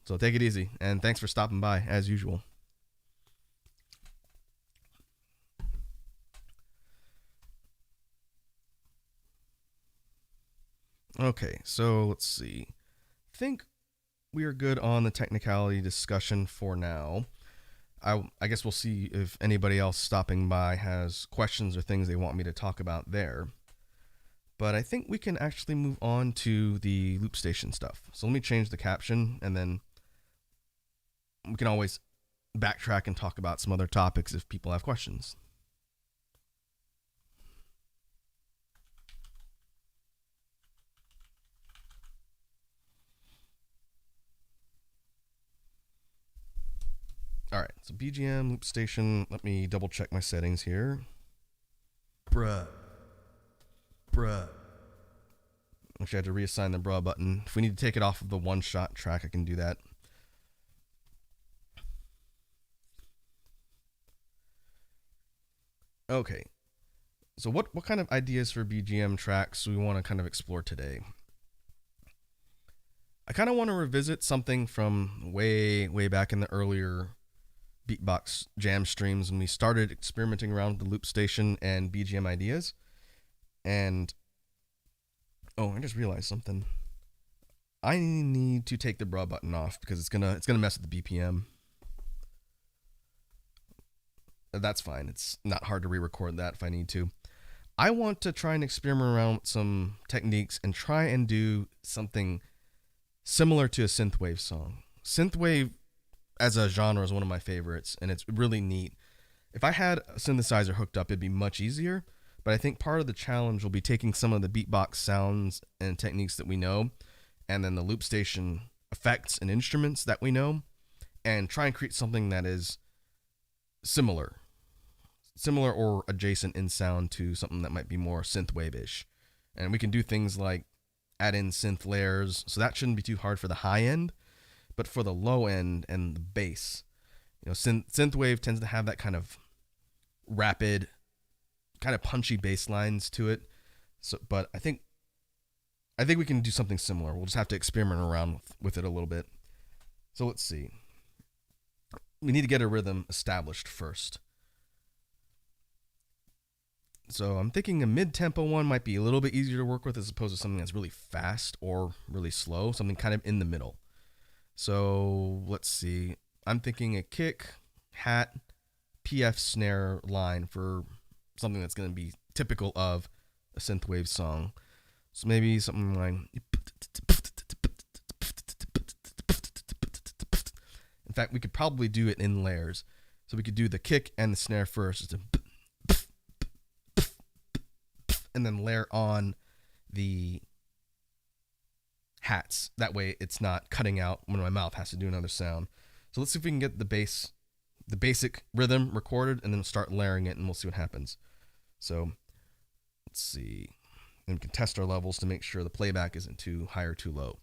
So take it easy, and thanks for stopping by as usual. Okay, so let's see. I think we are good on the technicality discussion for now. I guess we'll see if anybody else stopping by has questions or things they want me to talk about there. But I think we can actually move on to the loop station stuff. So let me change the caption, and then we can always backtrack and talk about some other topics if people have questions. All right, so BGM, loop station. Let me double check my settings here. Bruh. Actually, I had to reassign the bruh button. If we need to take it off of the one-shot track, I can do that. Okay, so what kind of ideas for BGM tracks we want to kind of explore today? I kind of want to revisit something from way back in the earlier Beatbox Jam streams when we started experimenting around with the loop station and BGM ideas. And I just realized something. I need to take the bruh button off because it's gonna mess with the BPM. That's fine. It's not hard to re-record that if I need to. I want to try and experiment around with some techniques and try and do something similar to a synthwave song. Synthwave as a genre is one of my favorites, and it's really neat. If I had a synthesizer hooked up, it'd be much easier, but I think part of the challenge will be taking some of the beatbox sounds and techniques that we know, and then the loop station effects and instruments that we know, and try and create something that is similar or adjacent in sound to something that might be more synthwave-ish. And we can do things like add in synth layers, so that shouldn't be too hard for the high end, but for the low end and the bass, synthwave tends to have that kind of rapid, kind of punchy bass lines to it. So, but I think we can do something similar. We'll just have to experiment around with it a little bit. So let's see. We need to get a rhythm established first. So I'm thinking a mid-tempo one might be a little bit easier to work with as opposed to something that's really fast or really slow, something kind of in the middle. So let's see. I'm thinking a kick, hat, PF snare line for something that's going to be typical of a synthwave song. So maybe something like... In fact, we could probably do it in layers. So we could do the kick and the snare first. And then layer on the hats. That way it's not cutting out when my mouth has to do another sound. So let's see if we can get the basic rhythm recorded, and then start layering it, and we'll see what happens. So let's see. And we can test our levels to make sure the playback isn't too high or too low.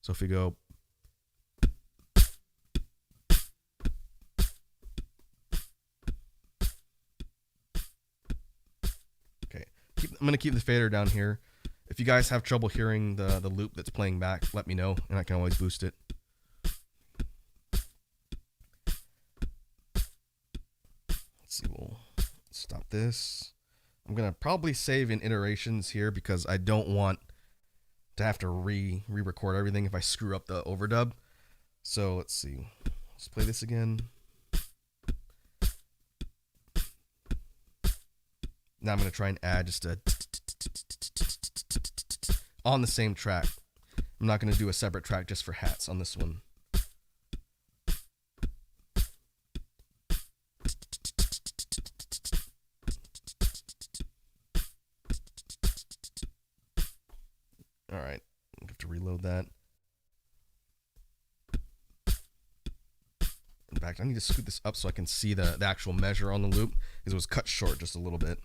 So if we go... I'm going to keep the fader down here. If you guys have trouble hearing the loop that's playing back, let me know, and I can always boost it. Let's see, we'll stop this. I'm going to probably save in iterations here because I don't want to have to re-record everything if I screw up the overdub. So let's see. Let's play this again. Now I'm going to try and add just a on the same track. I'm not going to do a separate track just for hats on this one. All right, I have to reload that. In fact, I need to scoot this up so I can see the actual measure on the loop because it was cut short just a little bit.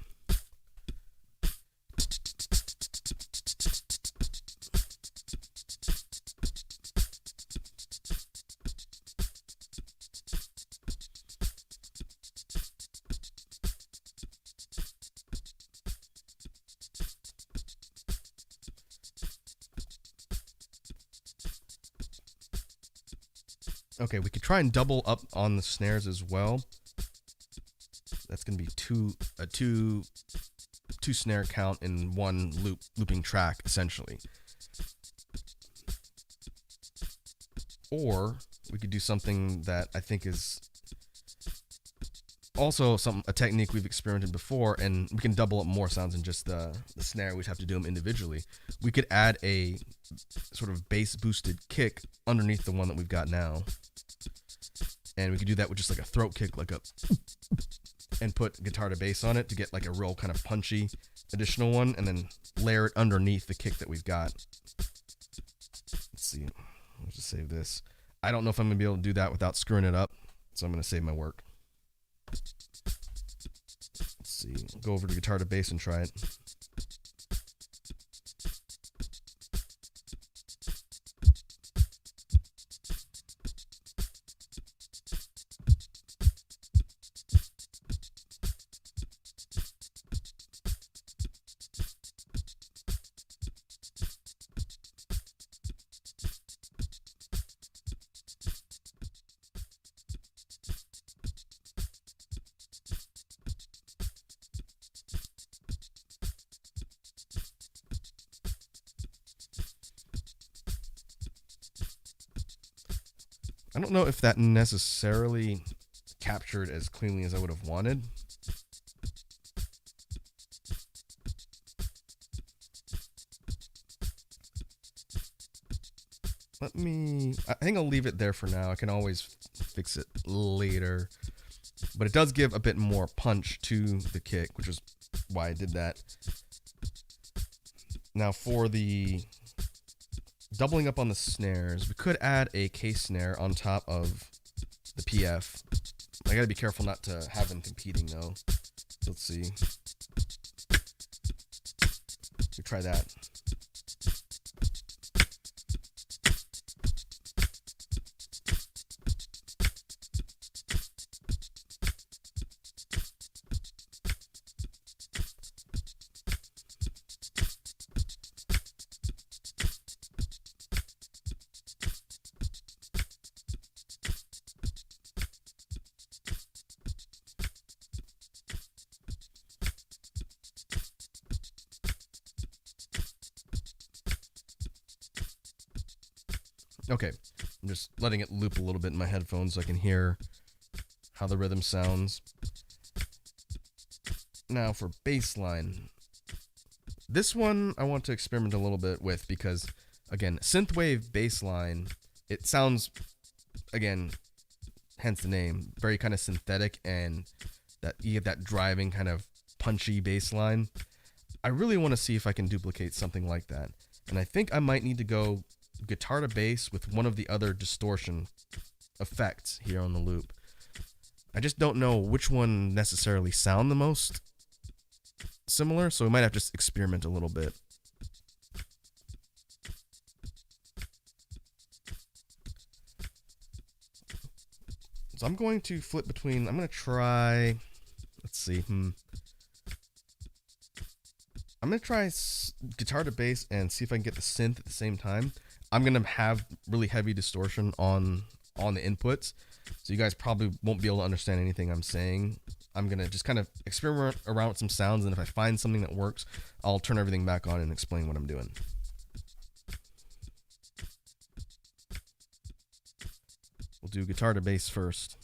Okay, we could try and double up on the snares as well. That's going to be two snare count in one looping track, essentially. Or we could do something that I think is also a technique we've experimented before, and we can double up more sounds than just the snare. We'd have to do them individually. We could add a sort of bass boosted kick underneath the one that we've got now, and we could do that with just like a throat kick, like a, and put guitar to bass on it to get like a real kind of punchy additional one, and then layer it underneath the kick that we've got. Let's see. Let's just save this. I don't know if I'm gonna be able to do that without screwing it up, so I'm gonna save my work. Let's see. Go over to guitar to bass and try it. I don't know if that necessarily captured as cleanly as I would have wanted. I think I'll leave it there for now. I can always fix it later. But it does give a bit more punch to the kick, which is why I did that. Now for the doubling up on the snares, we could add a case snare on top of the PF. I gotta be careful not to have them competing though. So let's see. We try that. Okay, I'm just letting it loop a little bit in my headphones so I can hear how the rhythm sounds. Now for bass line. This one I want to experiment a little bit with because, again, synthwave bass line, it sounds, again, hence the name, very kind of synthetic, and that you get that driving kind of punchy bass line. I really want to see if I can duplicate something like that. And I think I might need to go guitar to bass with one of the other distortion effects here on the loop. I just don't know which one necessarily sound the most similar, so we might have to just experiment a little bit. So I'm going to flip between, I'm going to try, let's see, I'm going to try guitar to bass and see if I can get the synth at the same time. I'm going to have really heavy distortion on the inputs, so you guys probably won't be able to understand anything I'm saying. I'm going to just kind of experiment around with some sounds, and if I find something that works, I'll turn everything back on and explain what I'm doing. We'll do guitar to bass first.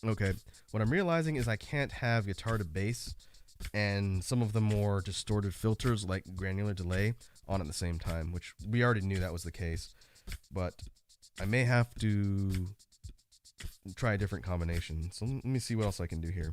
Okay, what I'm realizing is I can't have guitar to bass and some of the more distorted filters like granular delay on at the same time, which we already knew that was the case, but I may have to try a different combination. So let me see what else I can do here.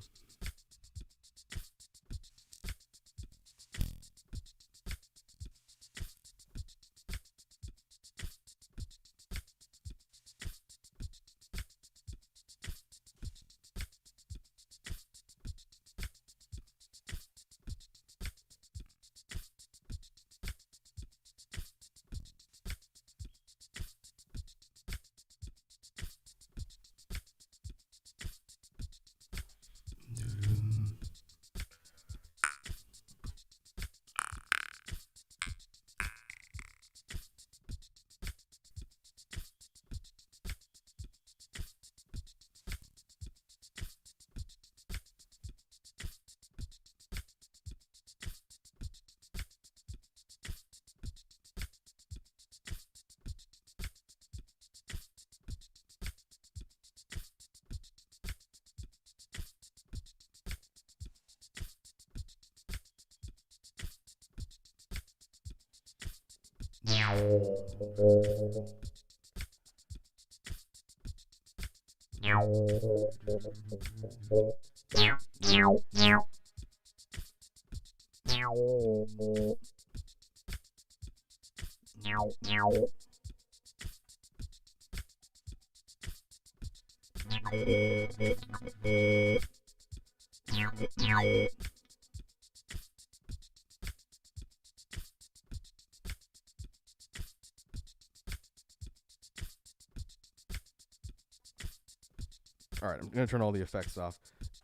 All right, I'm going to turn all the effects off.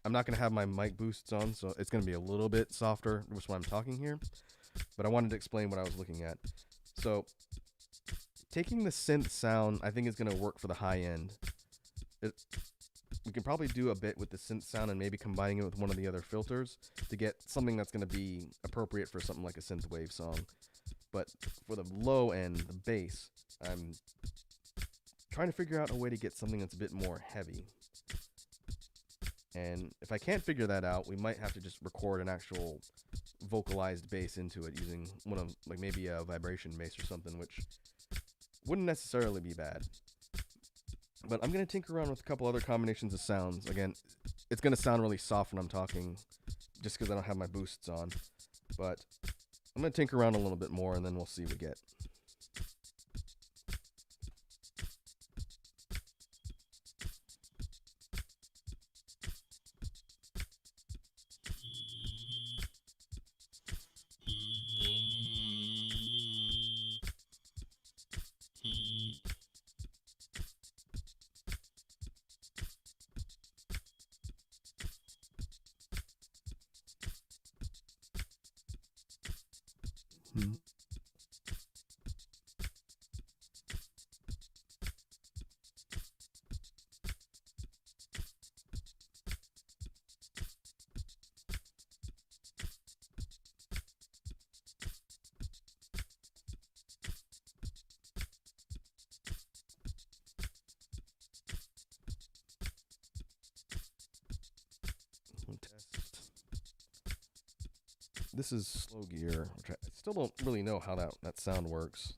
I'm not going to have my mic boosts on, so it's going to be a little bit softer, which is why I'm talking here. But I wanted to explain what I was looking at. So, taking the synth sound, I think is going to work for the high end. We can probably do a bit with the synth sound and maybe combining it with one of the other filters to get something that's going to be appropriate for something like a synthwave song. But for the low end, the bass, I'm trying to figure out a way to get something that's a bit more heavy. And if I can't figure that out, we might have to just record an actual vocalized bass into it using one of, like, maybe a vibration bass or something, which wouldn't necessarily be bad. But I'm going to tinker around with a couple other combinations of sounds. Again, it's going to sound really soft when I'm talking just because I don't have my boosts on. But I'm going to tinker around a little bit more and then we'll see what we get. Test. This is slow gear, which I still don't really know how that sound works.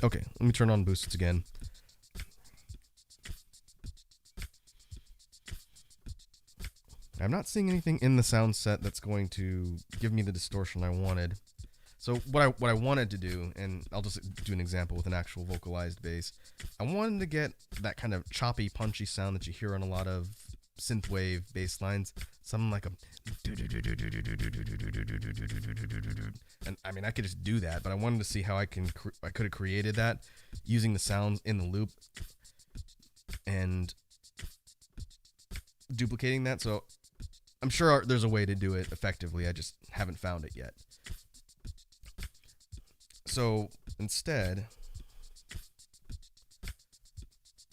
Okay, let me turn on boosts again. I'm not seeing anything in the sound set that's going to give me the distortion I wanted. So what I wanted to do, and I'll just do an example with an actual vocalized bass, I wanted to get that kind of choppy, punchy sound that you hear on a lot of synthwave bass lines, something like a, and I mean I could just do that, but I wanted to see how I could have created that using the sounds in the loop and duplicating that. So I'm sure there's a way to do it effectively. I just haven't found it yet. So instead,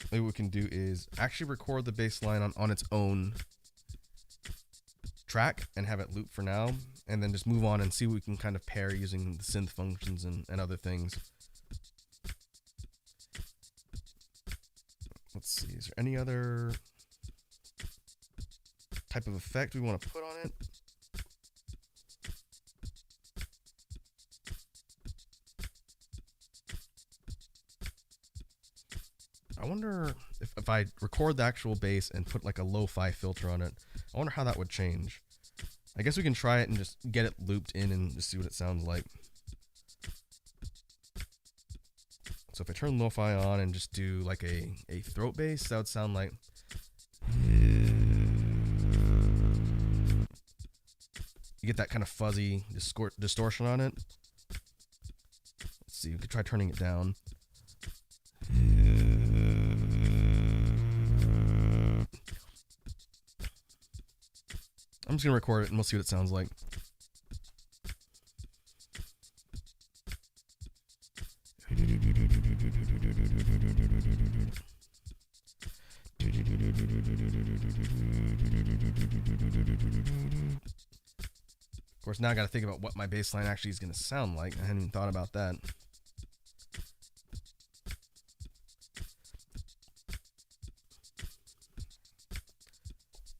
maybe what we can do is actually record the bass line on its own track and have it loop for now, and then just move on and see what we can kind of pair using the synth functions and other things. Let's see, is there any other type of effect we want to put on it? I wonder if I record the actual bass and put like a lo-fi filter on it, I wonder how that would change. I guess we can try it and just get it looped in and just see what it sounds like. So if I turn lo-fi on and just do like a throat bass, that would sound like... You get that kind of fuzzy distortion on it. Let's see, we could try turning it down. I'm just going to record it and we'll see what it sounds like. Of course, now I got to think about what my bass line actually is going to sound like. I hadn't even thought about that.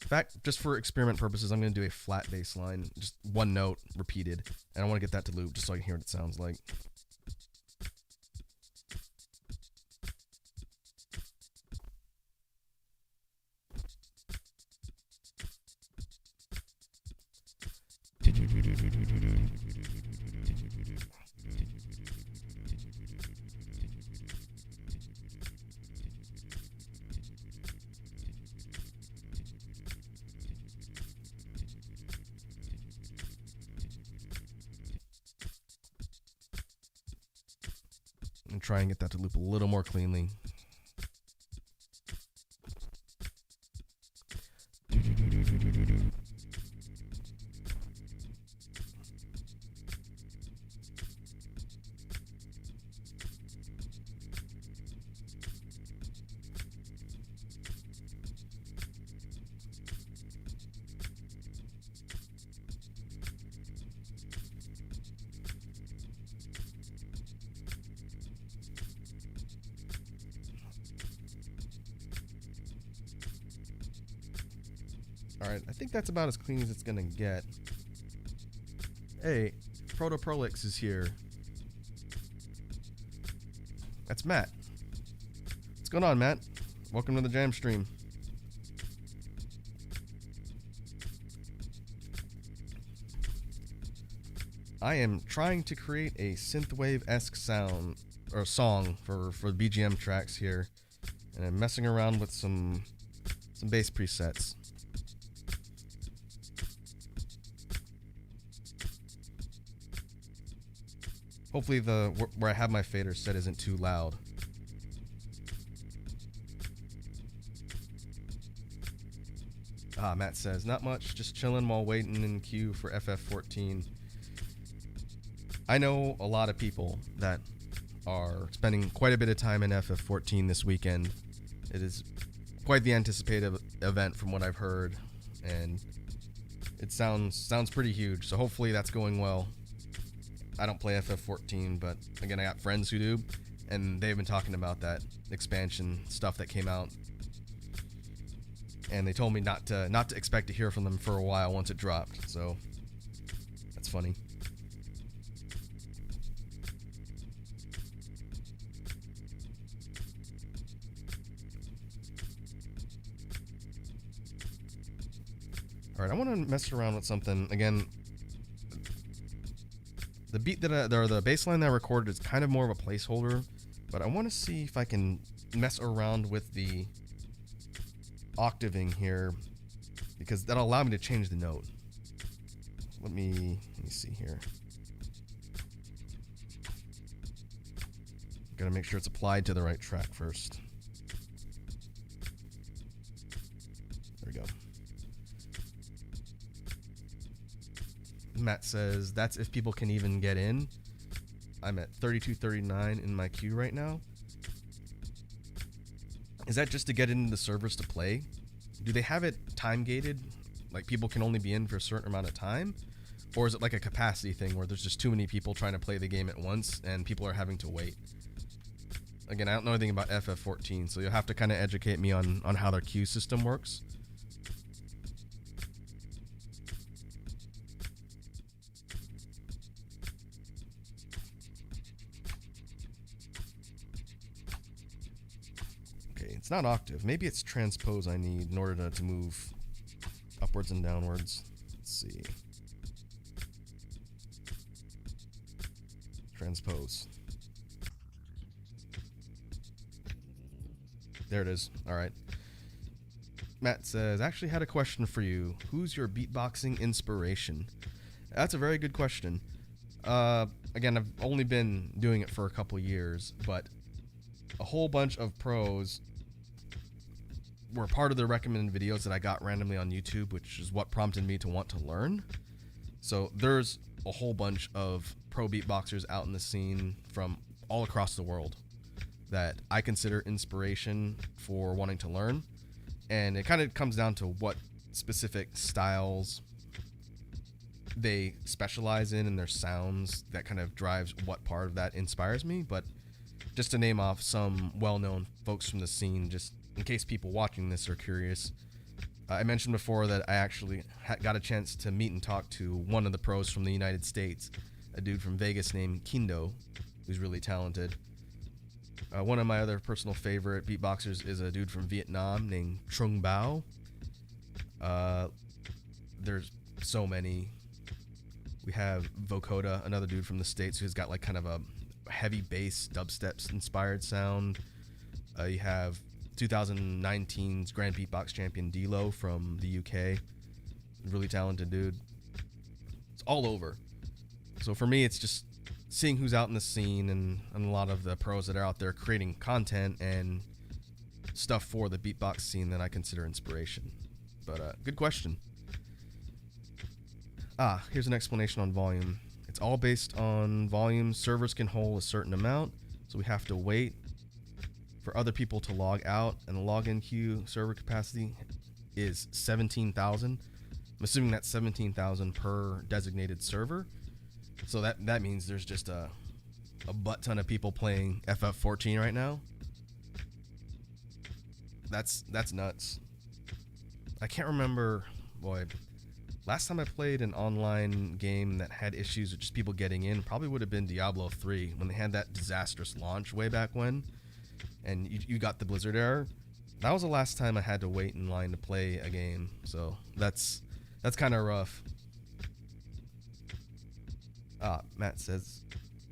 In fact, just for experiment purposes, I'm going to do a flat bass line, just one note repeated, and I want to get that to loop just so I can hear what it sounds like. And try and get that to loop a little more cleanly. Alright, I think that's about as clean as it's gonna get. Hey, Proto Prolix is here. That's Matt. What's going on, Matt? Welcome to the Jam stream. I am trying to create a synthwave-esque sound or song for BGM tracks here, and I'm messing around with some bass presets. Hopefully where I have my fader set isn't too loud. Matt says, not much, just chilling while waiting in queue for FF14. I know a lot of people that are spending quite a bit of time in FF14 this weekend. It is quite the anticipated event from what I've heard, and it sounds pretty huge, so hopefully that's going well. I don't play FF14, but again, I got friends who do, and they've been talking about that expansion stuff that came out, and they told me not to expect to hear from them for a while once it dropped, so that's funny. Alright, I want to mess around with something again. The beat the bass line that I recorded is kind of more of a placeholder, but I want to see if I can mess around with the octaving here, because that'll allow me to change the note. Let me see here. Gotta make sure it's applied to the right track first. There we go. Matt says, that's if people can even get in. I'm at 3239 in my queue right now. Is that just to get into the servers to play? Do they have it time gated? Like people can only be in for a certain amount of time? Or is it like a capacity thing where there's just too many people trying to play the game at once and people are having to wait? Again, I don't know anything about FF14, so you'll have to kind of educate me on how their queue system works. Okay, it's not octave. Maybe it's transpose I need in order to move upwards and downwards. Let's see. Transpose. There it is. All right. Matt says, actually had a question for you. Who's your beatboxing inspiration? That's a very good question. Again, I've only been doing it for a couple years, but a whole bunch of pros were part of the recommended videos that I got randomly on YouTube, which is what prompted me to want to learn. So there's a whole bunch of pro beatboxers out in the scene from all across the world that I consider inspiration for wanting to learn. And it kind of comes down to what specific styles they specialize in and their sounds that kind of drives what part of that inspires me. But just to name off some well-known folks from the scene, just in case people watching this are curious, I mentioned before that I actually got a chance to meet and talk to one of the pros from the United States, a dude from Vegas named Kindo, who's really talented. One of my other personal favorite beatboxers is a dude from Vietnam named Trung Bao. There's so many. We have Vocoder, another dude from the States who's got like kind of a heavy bass dubstep inspired sound. You have 2019's Grand Beatbox Champion D-Lo from the UK. Really talented dude. It's all over. So for me, it's just seeing who's out in the scene and a lot of the pros that are out there creating content and stuff for the beatbox scene that I consider inspiration. But good question. Here's an explanation on volume. It's all based on volume. Servers can hold a certain amount, so we have to wait for other people to log out, and the login queue server capacity is 17,000. I'm assuming that's 17,000 per designated server. So that means there's just a butt ton of people playing FF14 right now. That's nuts. I can't remember, last time I played an online game that had issues with just people getting in probably would have been Diablo 3 when they had that disastrous launch way back when, and you got the Blizzard error. That was the last time I had to wait in line to play a game, so that's kind of rough. Matt says,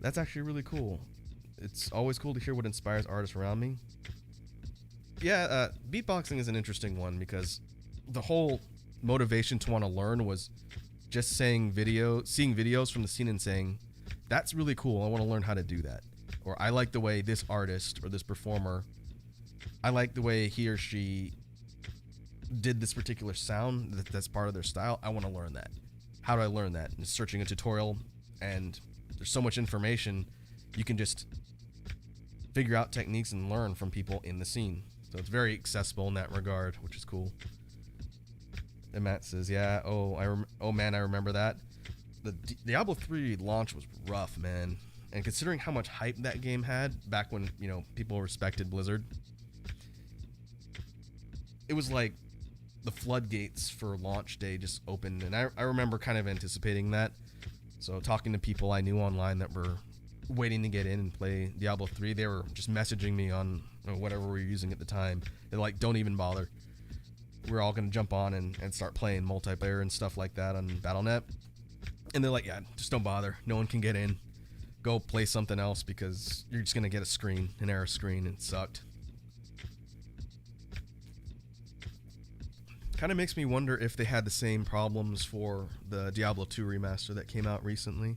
that's actually really cool. It's always cool to hear what inspires artists around me. Yeah, beatboxing is an interesting one because the whole motivation to want to learn was just seeing videos from the scene and saying, that's really cool, I want to learn how to do that. Or I like the way this artist or this performer, I like the way he or she did this particular sound that's part of their style. I want to learn that. How do I learn that? And searching a tutorial, and there's so much information, you can just figure out techniques and learn from people in the scene. So it's very accessible in that regard, which is cool. And Matt says, yeah, oh man, I remember that. The Diablo 3 launch was rough, man. And considering how much hype that game had back when, people respected Blizzard, it was like the floodgates for launch day just opened. And I remember kind of anticipating that. So talking to people I knew online that were waiting to get in and play Diablo 3, they were just messaging me on whatever we were using at the time. They're like, don't even bother. We're all going to jump on and start playing multiplayer and stuff like that on Battle.net. And they're like, yeah, just don't bother. No one can get in. Go play something else because you're just going to get an error screen, and it sucked. Kind of makes me wonder if they had the same problems for the Diablo 2 remaster that came out recently.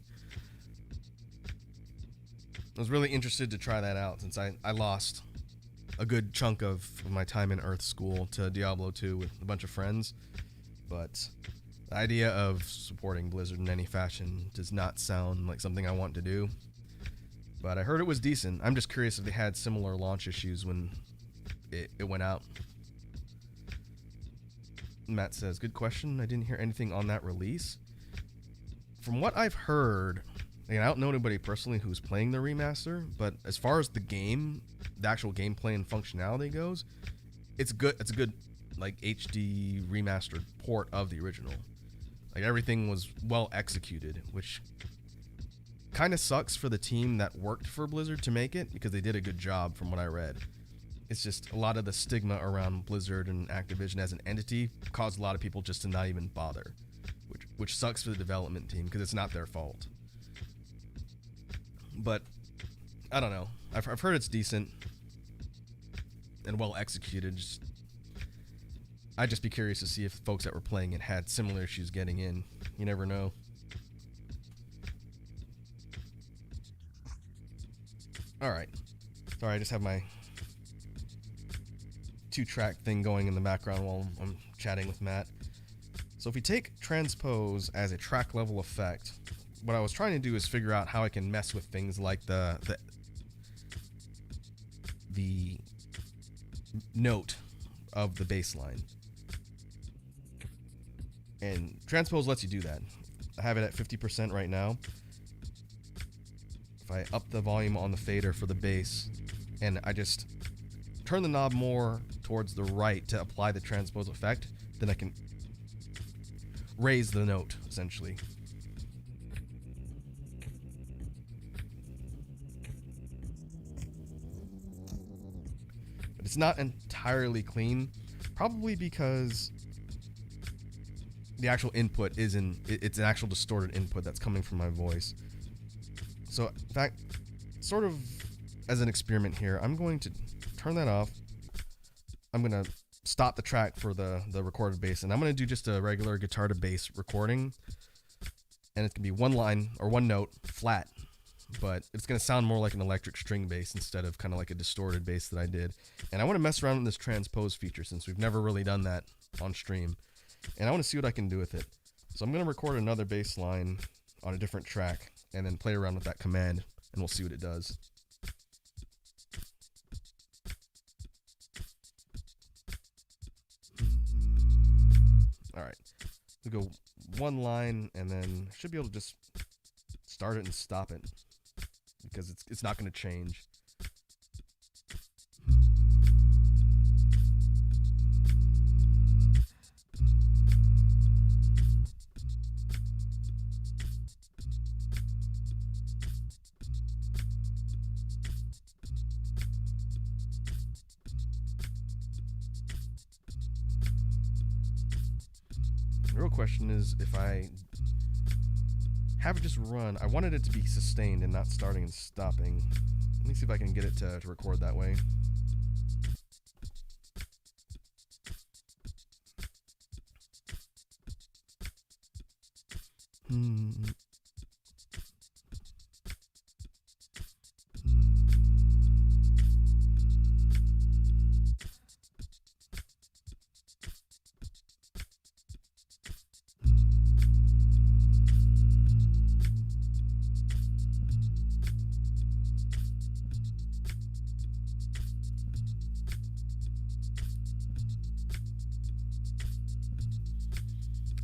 I was really interested to try that out since I lost a good chunk of my time in Earth School to Diablo 2 with a bunch of friends. But the idea of supporting Blizzard in any fashion does not sound like something I want to do. But I heard it was decent. I'm just curious if they had similar launch issues when it went out. Matt says, good question. I didn't hear anything on that release. From what I've heard, I don't know anybody personally who's playing the remaster, but as far as the game, the actual gameplay and functionality goes, it's good. It's a good like HD remastered port of the original. Like everything was well executed, which kind of sucks for the team that worked for Blizzard to make it because they did a good job from what I read. It's just a lot of the stigma around Blizzard and Activision as an entity caused a lot of people just to not even bother, which sucks for the development team because it's not their fault. But I don't know. I've heard it's decent and well executed. I'd just be curious to see if folks that were playing it had similar issues getting in. You never know. Alright. Sorry, I just have my 2-track thing going in the background while I'm chatting with Matt. So if we take transpose as a track level effect, what I was trying to do is figure out how I can mess with things like the note of the bass line. And transpose lets you do that. I have it at 50% right now. If I up the volume on the fader for the bass and I just turn the knob more towards the right to apply the transpose effect, then I can raise the note, essentially. But it's not entirely clean, probably because the actual input it's an actual distorted input that's coming from my voice. So, in fact, sort of as an experiment here, I'm going to turn that off. I'm going to stop the track for the recorded bass, and I'm going to do just a regular guitar to bass recording. And it's going to be one line, or one note, flat. But it's going to sound more like an electric string bass instead of kind of like a distorted bass that I did. And I want to mess around with this transpose feature since we've never really done that on stream. And I want to see what I can do with it. So I'm going to record another bass line on a different track and then play around with that command, and we'll see what it does. Alright, we go one line, and then should be able to just start it and stop it, because it's not going to change. The real question is if I have it just run. I wanted it to be sustained and not starting and stopping. Let me see if I can get it to record that way.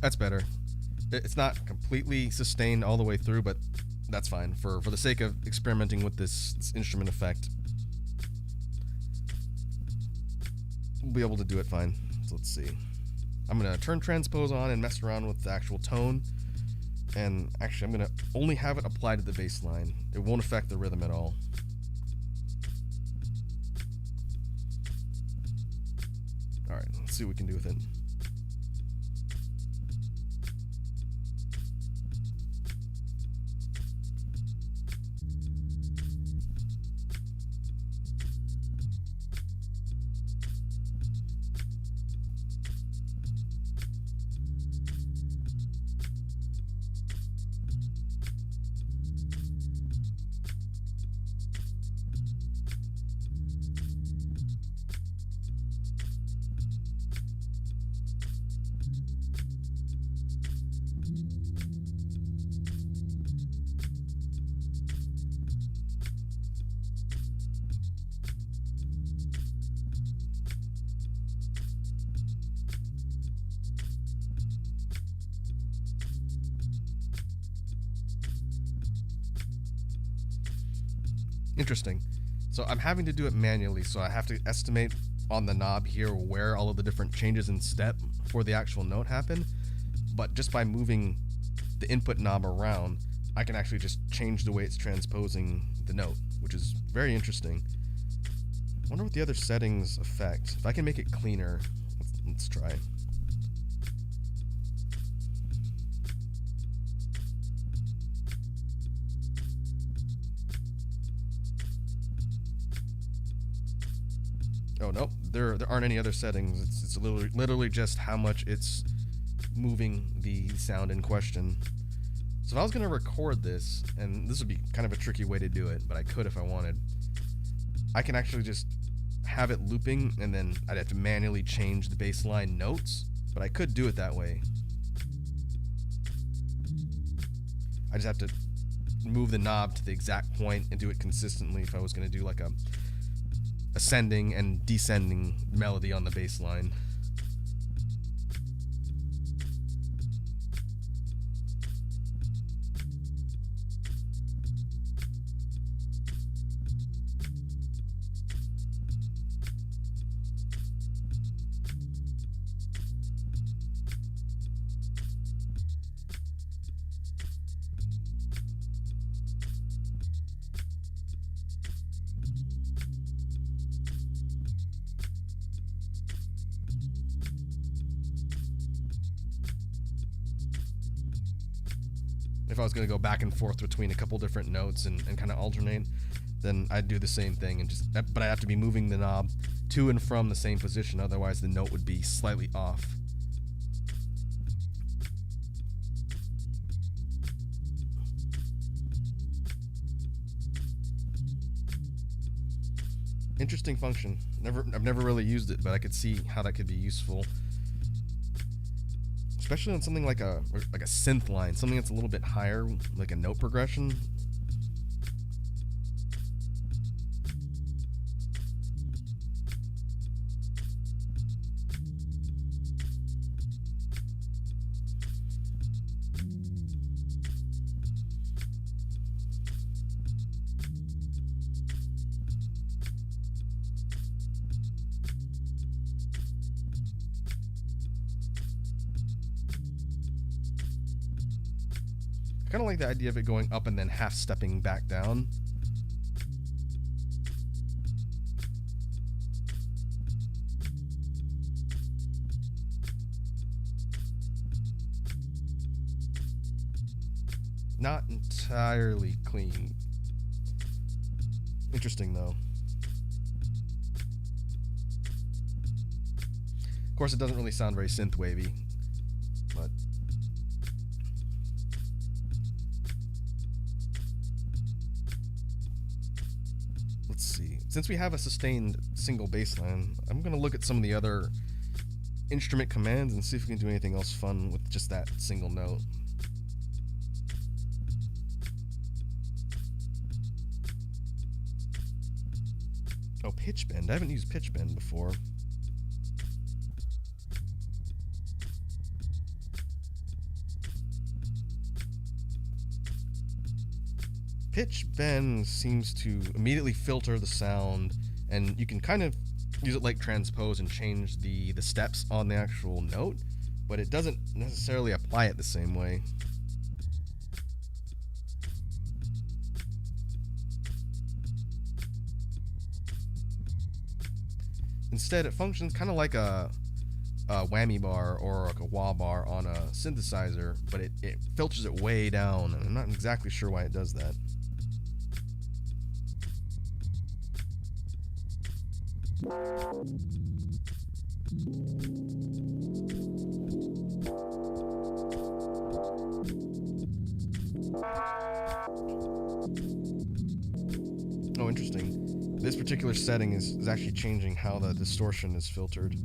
That's better. It's not completely sustained all the way through, but that's fine for the sake of experimenting with this instrument effect. We'll be able to do it fine. So let's see. I'm going to turn transpose on and mess around with the actual tone. And actually, I'm going to only have it applied to the bass line. It won't affect the rhythm at all. Alright, let's see what we can do with it. Interesting. So I'm having to do it manually, so I have to estimate on the knob here where all of the different changes in step for the actual note happen. But just by moving the input knob around, I can actually just change the way it's transposing the note, which is very interesting. I wonder what the other settings affect. If I can make it cleaner, let's try. Oh, nope, there aren't any other settings. It's literally just how much it's moving the sound in question. So if I was going to record this, and this would be kind of a tricky way to do it, but I could if I wanted, I can actually just have it looping, and then I'd have to manually change the baseline notes, but I could do it that way. I just have to move the knob to the exact point and do it consistently if I was going to do like a ascending and descending melody on the bass line. If I was going to go back and forth between a couple different notes and kind of alternate, then I'd do the same thing, and but I have to be moving the knob to and from the same position, otherwise the note would be slightly off. Interesting function. I've never really used it, but I could see how that could be useful. Especially on something like a synth line, something that's a little bit higher, like a note progression. Kind of like the idea of it going up and then half stepping back down. Not entirely clean. Interesting though. Of course, it doesn't really sound very synth wavy, but let's see. Since we have a sustained single bass line, I'm going to look at some of the other instrument commands and see if we can do anything else fun with just that single note. Oh, pitch bend. I haven't used pitch bend before. Pitch bend seems to immediately filter the sound, and you can kind of use it like transpose and change the steps on the actual note, but it doesn't necessarily apply it the same way. Instead, it functions kind of like a whammy bar or like a wah bar on a synthesizer, but it filters it way down, and I'm not exactly sure why it does that. Oh, interesting. This particular setting is actually changing how the distortion is filtered.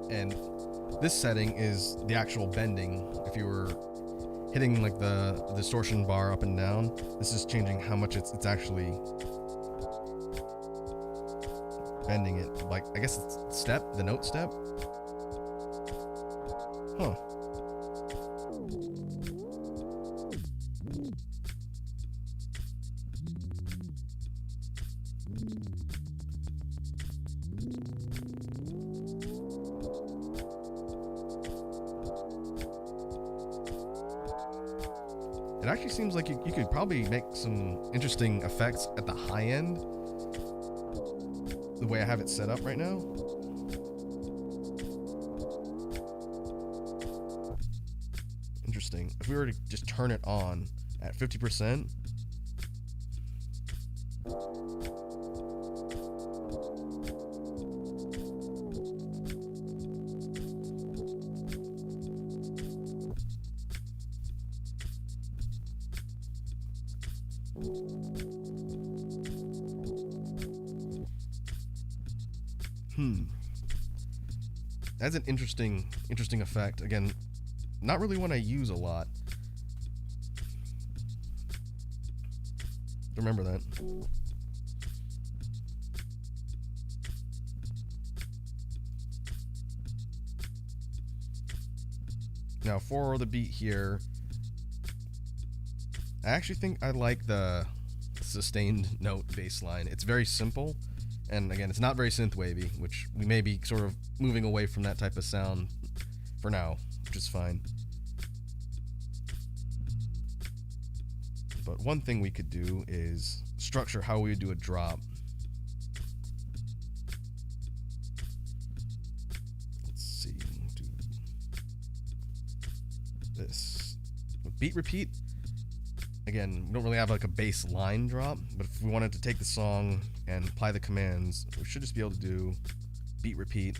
And this setting is the actual bending. If you were hitting like the distortion bar up and down, this is changing how much it's actually bending it, like, I guess it's the note step. Huh. It actually seems like you could probably make some interesting effects at the high end, the way I have it set up right now. Interesting. If we were to just turn it on at 50%, that's an interesting effect. Again, not really one I use a lot. Remember that. Now for the beat here, I actually think I like the sustained note bass line. It's very simple, and again, it's not very synth-wavy, which we may be sort of moving away from that type of sound for now, which is fine. But one thing we could do is structure how we would do a drop. Let's see, do this. With beat repeat, again, we don't really have like a bass line drop, but if we wanted to take the song and apply the commands, we should just be able to do beat repeat.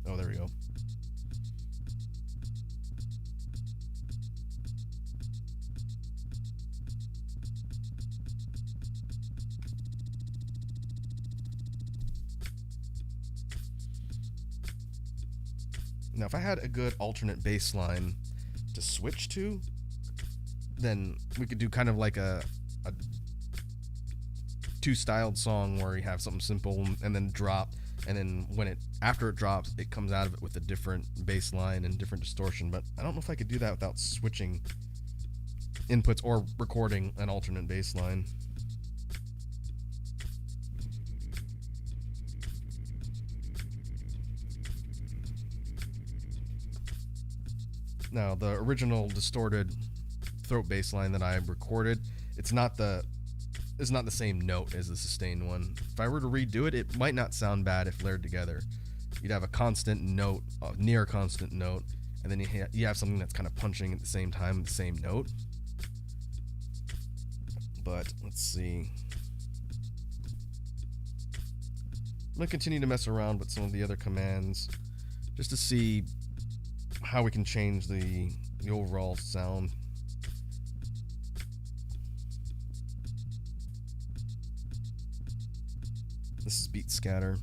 Oh, there we go. Now, if I had a good alternate bass line to switch to, then we could do kind of like a two-styled song where you have something simple and then drop, and then after it drops, it comes out of it with a different bass line and different distortion. But I don't know if I could do that without switching inputs or recording an alternate bass line. Now, the original distorted throat bass line that I recorded, it's not the same note as the sustained one. If I were to redo it, it might not sound bad if layered together. You'd have a constant note, a near constant note, and then you have something that's kind of punching at the same time, the same note. But let's see. I'm going to continue to mess around with some of the other commands just to see how we can change the overall sound. This is beat scatter.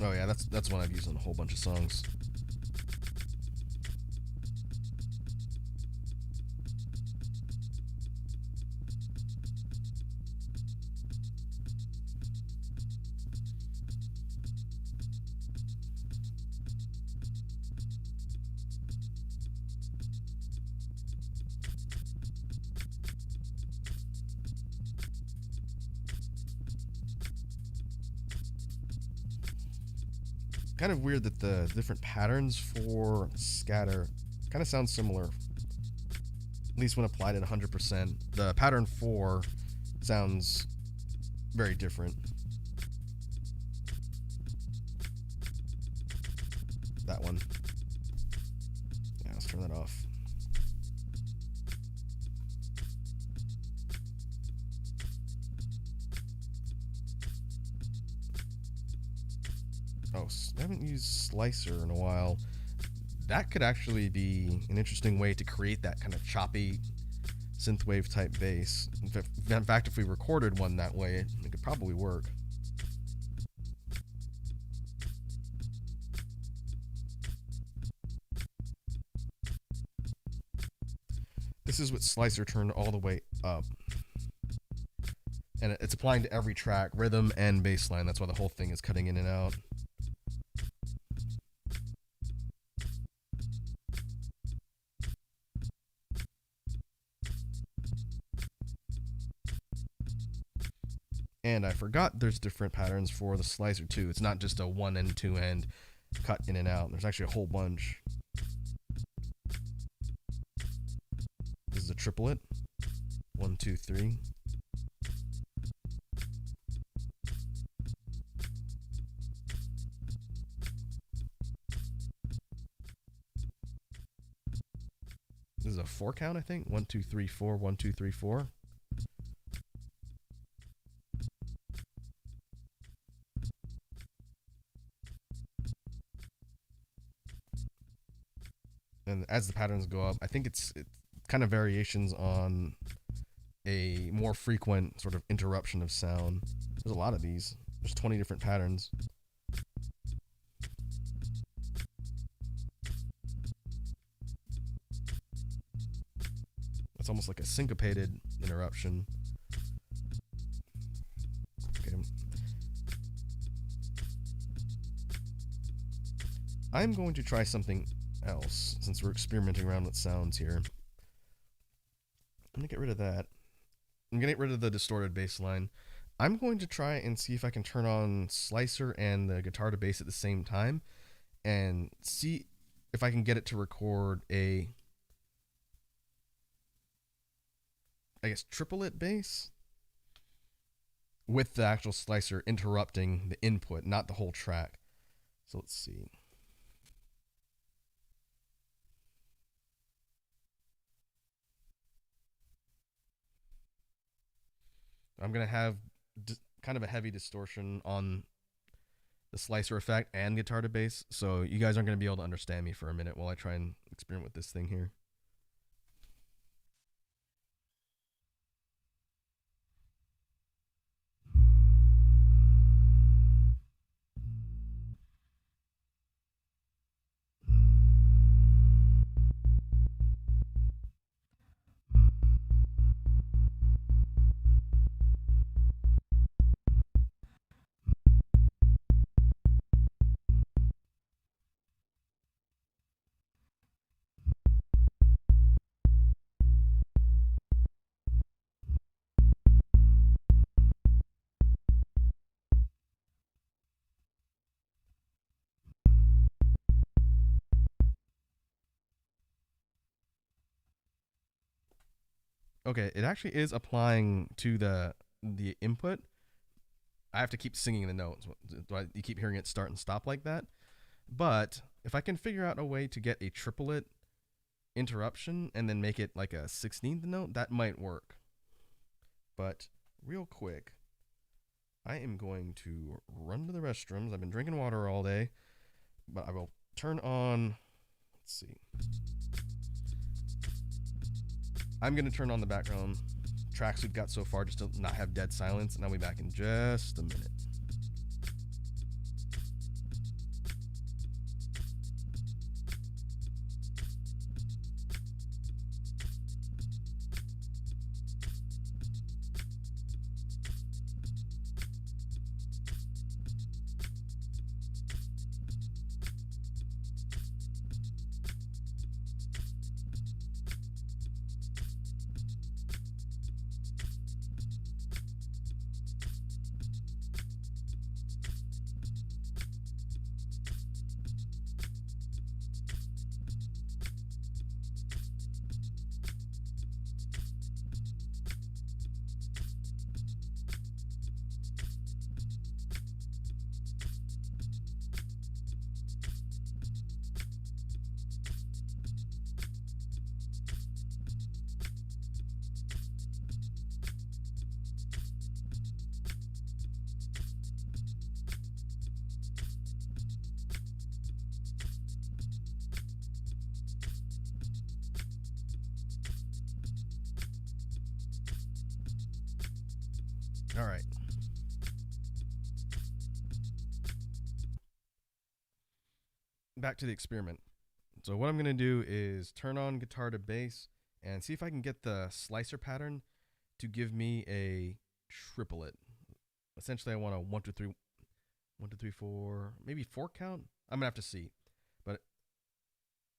Oh yeah, that's one I've used on a whole bunch of songs. Kind of weird that the different patterns for scatter kind of sound similar, at least when applied at 100%. The pattern 4 sounds very different. That one. Yeah, let's turn that off. Oh, I haven't used Slicer in a while. That could actually be an interesting way to create that kind of choppy synthwave type bass. In fact, if we recorded one that way, it could probably work. This is with slicer turned all the way up. And it's applying to every track, rhythm and bass line. That's why the whole thing is cutting in and out. And I forgot there's different patterns for the slicer too. It's not just a one end, two end cut in and out. There's actually a whole bunch. This is a triplet. 1, 2, 3. This is a 4 count, I think. 1, 2, 3, 4. 1, 2, 3, 4. And as the patterns go up, I think it's kind of variations on a more frequent sort of interruption of sound. There's a lot of these. There's 20 different patterns. It's almost like a syncopated interruption. Okay. I'm going to try something else since we're experimenting around with sounds here. I'm gonna get rid of that. I'm gonna get rid of the distorted bass line. I'm going to try and see if I can turn on slicer and the guitar to bass at the same time and see if I can get it to record a, I guess, triplet bass with the actual slicer interrupting the input, not the whole track. So let's see. I'm going to have kind of a heavy distortion on the slicer effect and guitar to bass, so you guys aren't going to be able to understand me for a minute while I try and experiment with this thing here. Okay, it actually is applying to the input. I have to keep singing the notes. You keep hearing it start and stop like that. But if I can figure out a way to get a triplet interruption and then make it like a 16th note, that might work. But real quick, I am going to run to the restrooms. I've been drinking water all day, but I will turn on, let's see. I'm going to turn on the background tracks we've got so far just to not have dead silence, and I'll be back in just a minute. All right. Back to the experiment. So what I'm going to do is turn on guitar to bass and see if I can get the slicer pattern to give me a triplet. Essentially, I want a 1, 2, 3, 1, 2, 3, 4, maybe 4 count. I'm going to have to see. But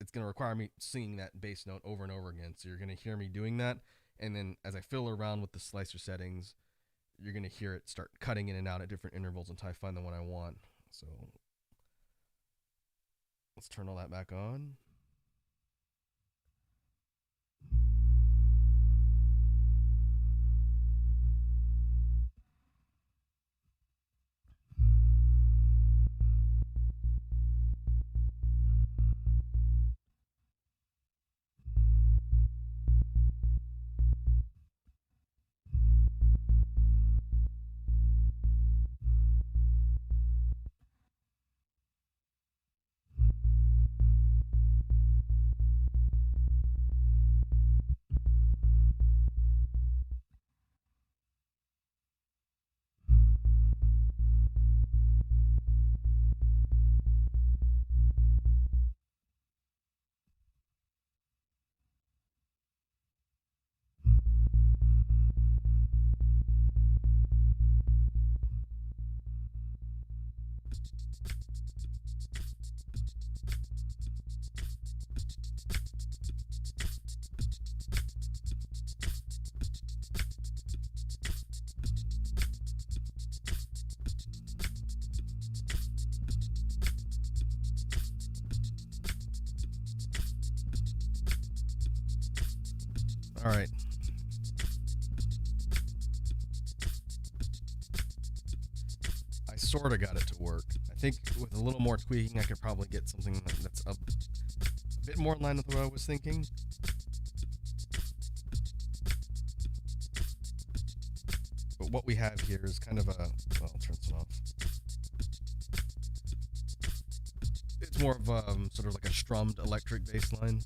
it's going to require me singing that bass note over and over again. So you're going to hear me doing that. And then as I fiddle around with the slicer settings, you're going to hear it start cutting in and out at different intervals until I find the one I want. So let's turn all that back on. All right. I sort of got it to work. I think with a little more tweaking, I could probably get something that's a bit more in line with what I was thinking. But what we have here is kind of a... Well, I'll turn this off. It's more of sort of like a strummed electric bass line.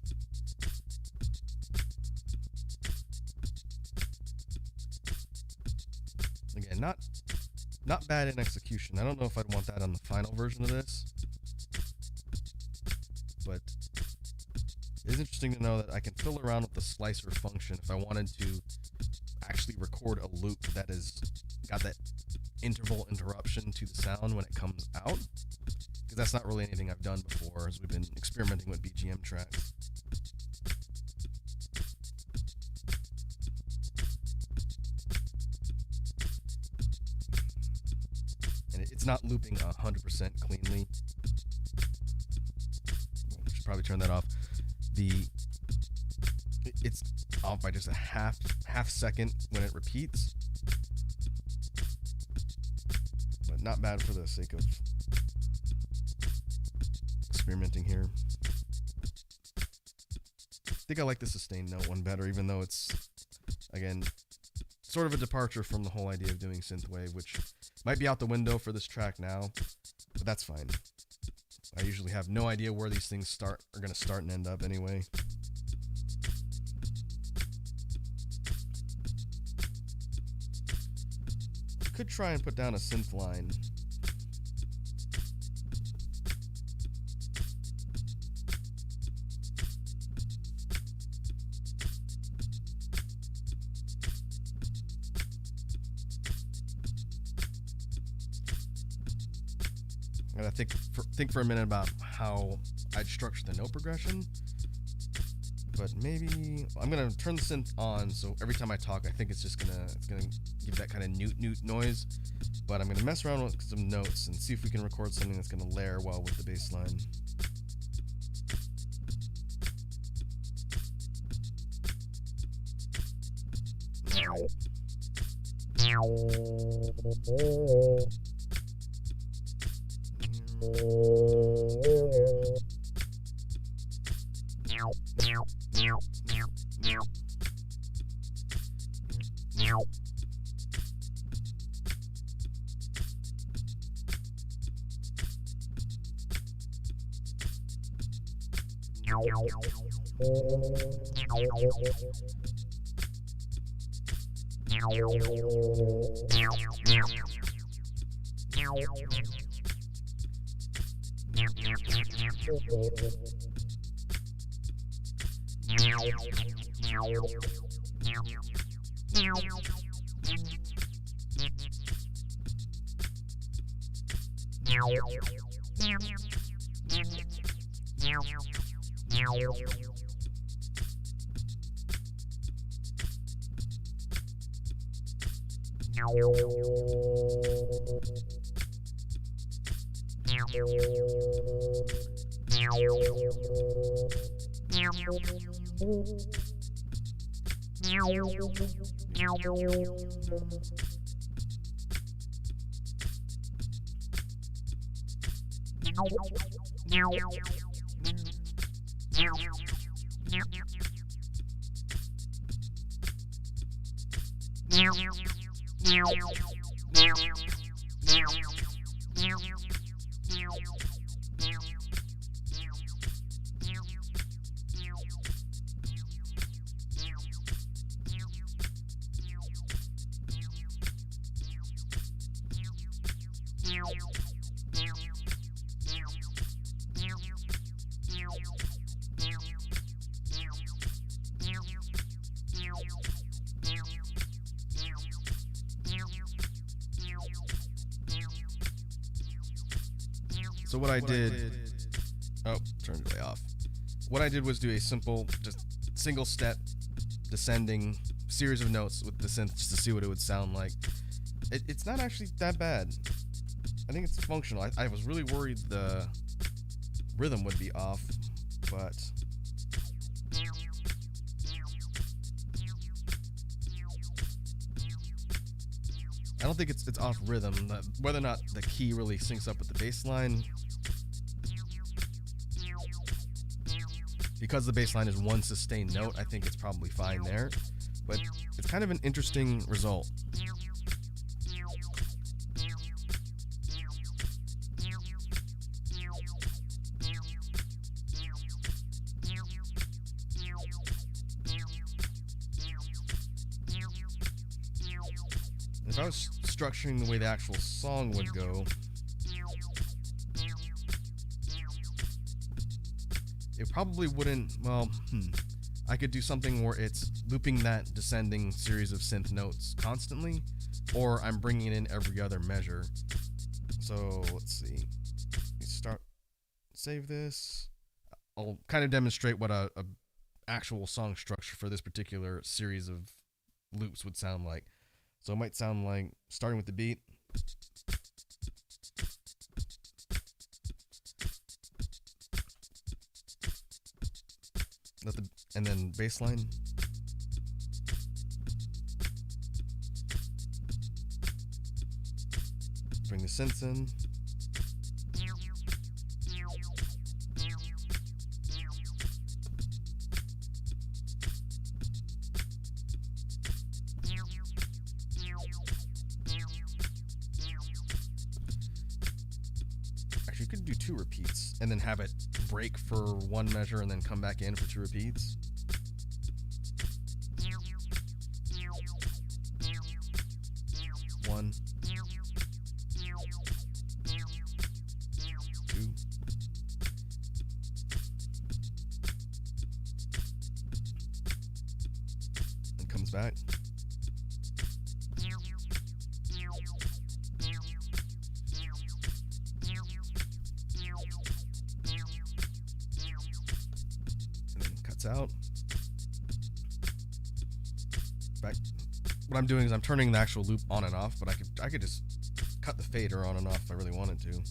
Again, not bad in execution. I don't know if I'd want that on the final version of this, but it is interesting to know that I can fiddle around with the slicer function if I wanted to actually record a loop that has got that interval interruption to the sound when it comes out, because that's not really anything I've done before as we've been experimenting with BGM tracks. It's not looping 100% cleanly. Should probably turn that off. It's off by just a half second when it repeats, but not bad for the sake of experimenting here. I think I like the sustained note one better, even though it's, again, sort of a departure from the whole idea of doing synthwave, which might be out the window for this track now, but that's fine. I usually have no idea where these things are going to start and end up anyway. I could try and put down a synth line. And I think for a minute about how I'd structure the note progression, but maybe I'm gonna turn the synth on, so every time I talk, I think it's gonna give that kind of newt noise. But I'm gonna mess around with some notes and see if we can record something that's gonna layer well with the bass line. So what I did, oh, turned it way off. What I did was do a simple, just single step, descending series of notes with the synth just to see what it would sound like. It's not actually that bad. I think it's functional. I was really worried the rhythm would be off, but I don't think it's off rhythm. Whether or not the key really syncs up with the bass line, because the bass line is one sustained note, I think it's probably fine there. But it's kind of an interesting result. If I was structuring the way the actual song would go, it probably wouldn't, well, I could do something where it's looping that descending series of synth notes constantly, or I'm bringing in every other measure. So let's see. Save this. I'll kind of demonstrate what a actual song structure for this particular series of loops would sound like. So it might sound like, starting with the beat, and then bass line, bring the synths in, actually you could do 2 repeats and then have it break for 1 measure and then come back in for 2 repeats. One, 2, and comes back. And then cuts out. Back. What I'm doing is I'm turning the actual loop on and off, but I could just cut the fader on and off if I really wanted to.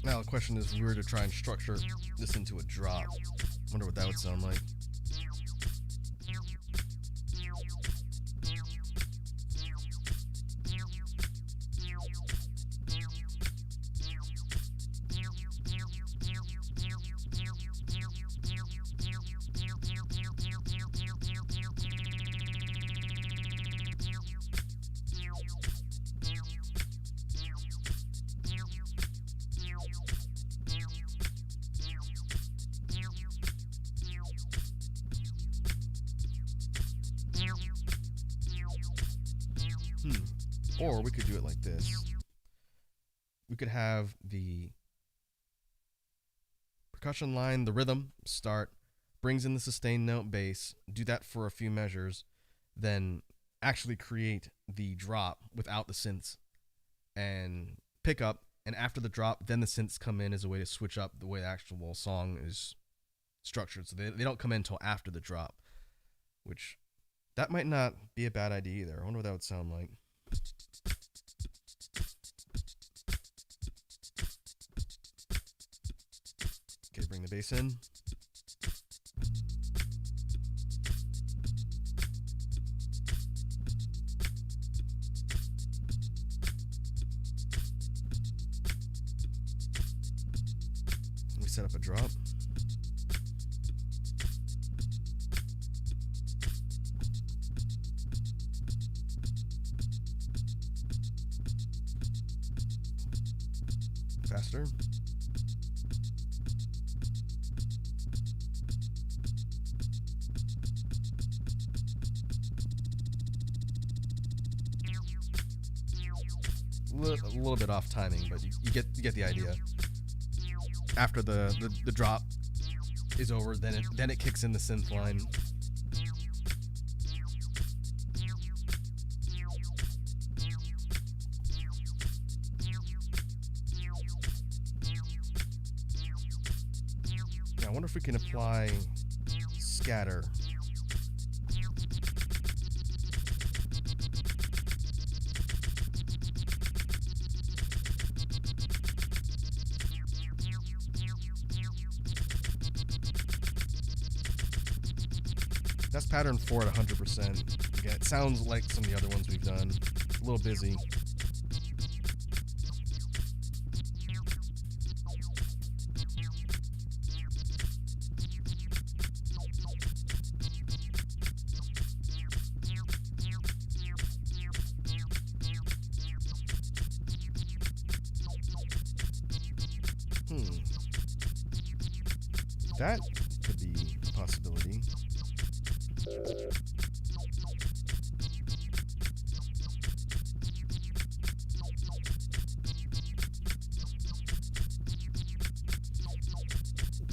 Now the question is, if we were to try and structure this into a drop, wonder what that would sound like. Or we could do it like this. We could have the percussion line, the rhythm start, brings in the sustained note bass, do that for a few measures, then actually create the drop without the synths and pick up, and after the drop, then the synths come in as a way to switch up the way the actual song is structured. So they don't come in until after the drop, which that might not be a bad idea either. I wonder what that would sound like. Okay, bring the bass in. We set up a drop. Faster. A little bit off timing, but you get the idea. After the drop is over, then it kicks in the synth line. Now I wonder if we can apply scatter. That's pattern 4 at 100%. Again, it sounds like some of the other ones we've done. A little busy. That could be a possibility.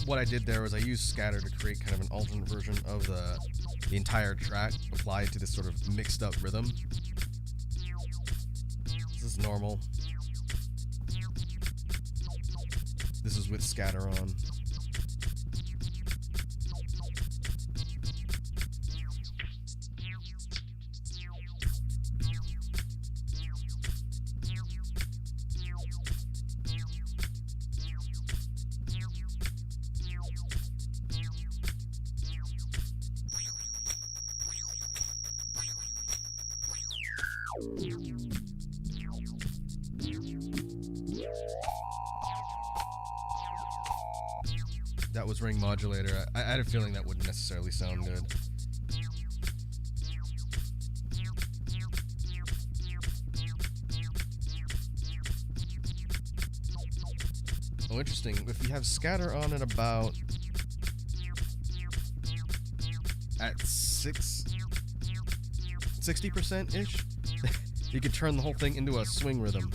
What I did there was I used scatter to create kind of an alternate version of the entire track applied to this sort of mixed up rhythm. This is normal. This is with scatter on. That was ring modulator. I had a feeling that wouldn't necessarily sound good. Oh, interesting. If you have scatter on at about at 60%-ish, you could turn the whole thing into a swing rhythm.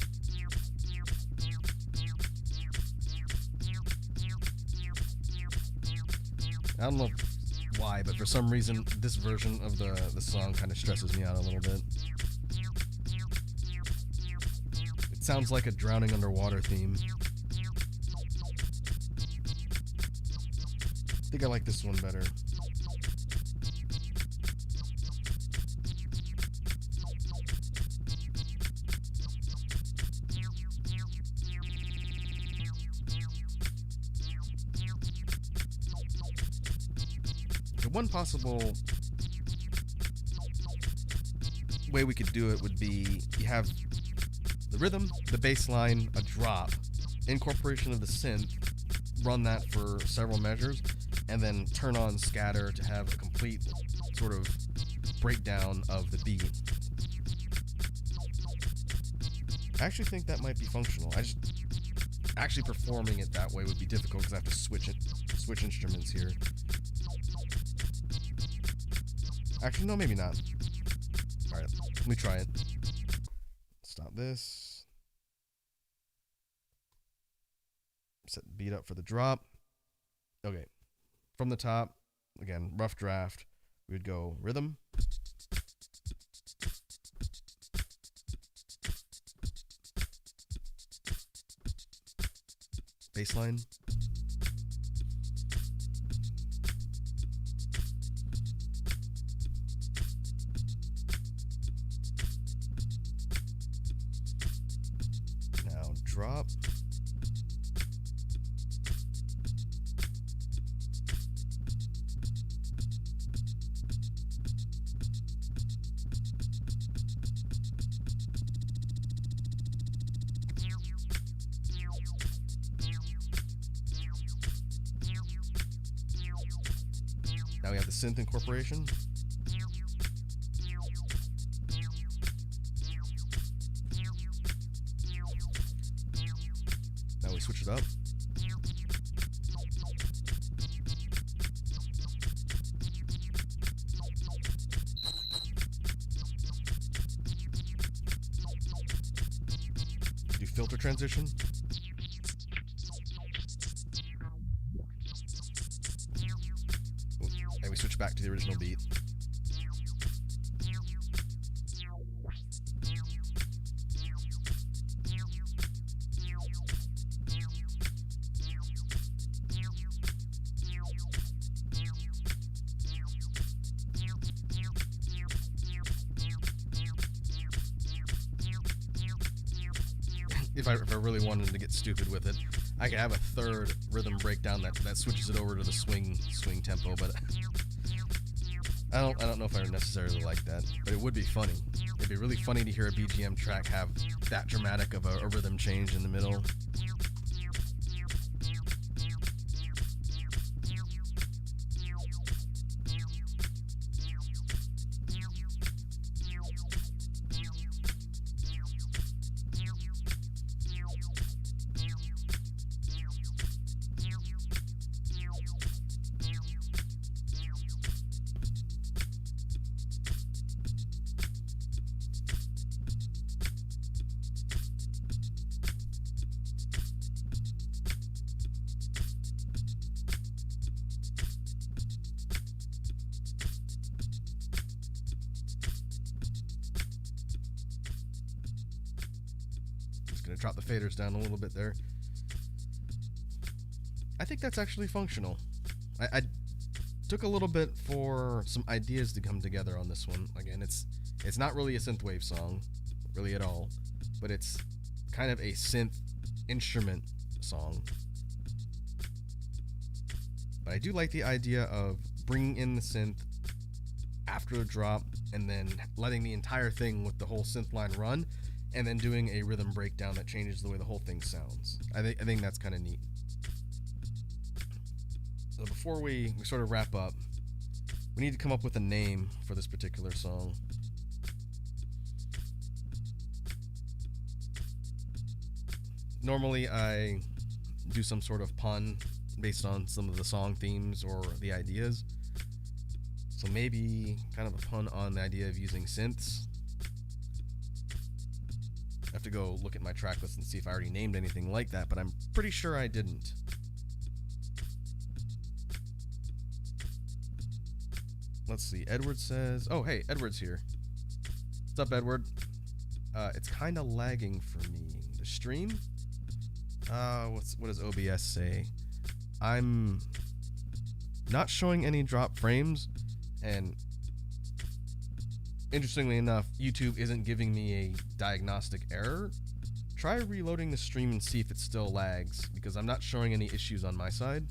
I don't know why, but for some reason, this version of the song kind of stresses me out a little bit. It sounds like a drowning underwater theme. I think I like this one better. the one possible way we could do it would be you have the rhythm, the bass line, a drop, incorporation of the synth, run that for several measures, and then turn on scatter to have a complete sort of breakdown of the beat. I actually think that might be functional. Actually performing it that way would be difficult because I have to switch instruments here. Actually, no, maybe not. All right, let me try it. Stop this. Set the beat up for the drop. Okay, from the top, again, rough draft. We would go rhythm. Bassline. Now drop. Now we have the synth incorporation. Now we switch it up. Do filter transition. And we switch back to the original beat. If I really wanted to get stupid with it, I could have a third rhythm breakdown that switches it over to the swing tempo, but I don't know if I necessarily like that. But it would be funny. It'd be really funny to hear a BGM track have that dramatic of a rhythm change in the middle. Gonna drop the faders down a little bit there. I think that's actually functional. I took a little bit for some ideas to come together on this one. Again, it's not really a synthwave song, really at all, but it's kind of a synth instrument song. But I do like the idea of bringing in the synth after the drop and then letting the entire thing with the whole synth line run, and then doing a rhythm breakdown that changes the way the whole thing sounds. I think that's kind of neat. So before we sort of wrap up, we need to come up with a name for this particular song. Normally I do some sort of pun based on some of the song themes or the ideas. So maybe kind of a pun on the idea of using synths. I have to go look at my track list and see if I already named anything like that, but I'm pretty sure I didn't. Let's see. Edward says, oh, hey, Edward's here. What's up, Edward? It's kind of lagging for me. The stream? What does OBS say? I'm not showing any drop frames, and interestingly enough, YouTube isn't giving me a diagnostic error. Try reloading the stream and see if it still lags, because I'm not showing any issues on my side.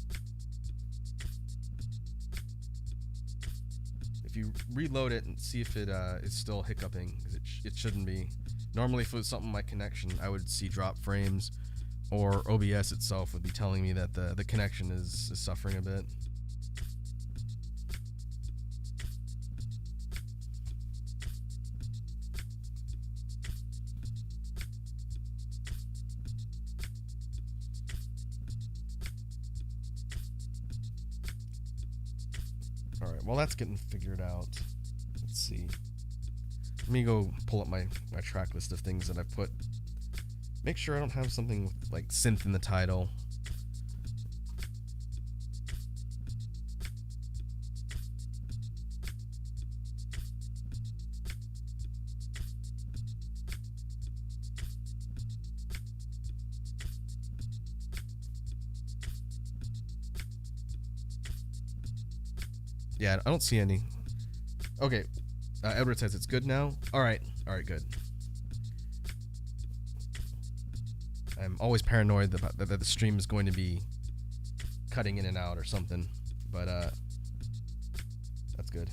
if you reload it and see if it is still hiccuping, because it shouldn't be. Normally, if it was something like connection, I would see drop frames, or OBS itself would be telling me that the connection is suffering a bit. Alright, well that's getting figured out. Let's see. Let me go pull up my track list of things that I've put. Make sure I don't have something with like synth in the title. Yeah, I don't see any. Okay, Edward says it's good now. All right, good. I'm always paranoid that the stream is going to be cutting in and out or something, but that's good.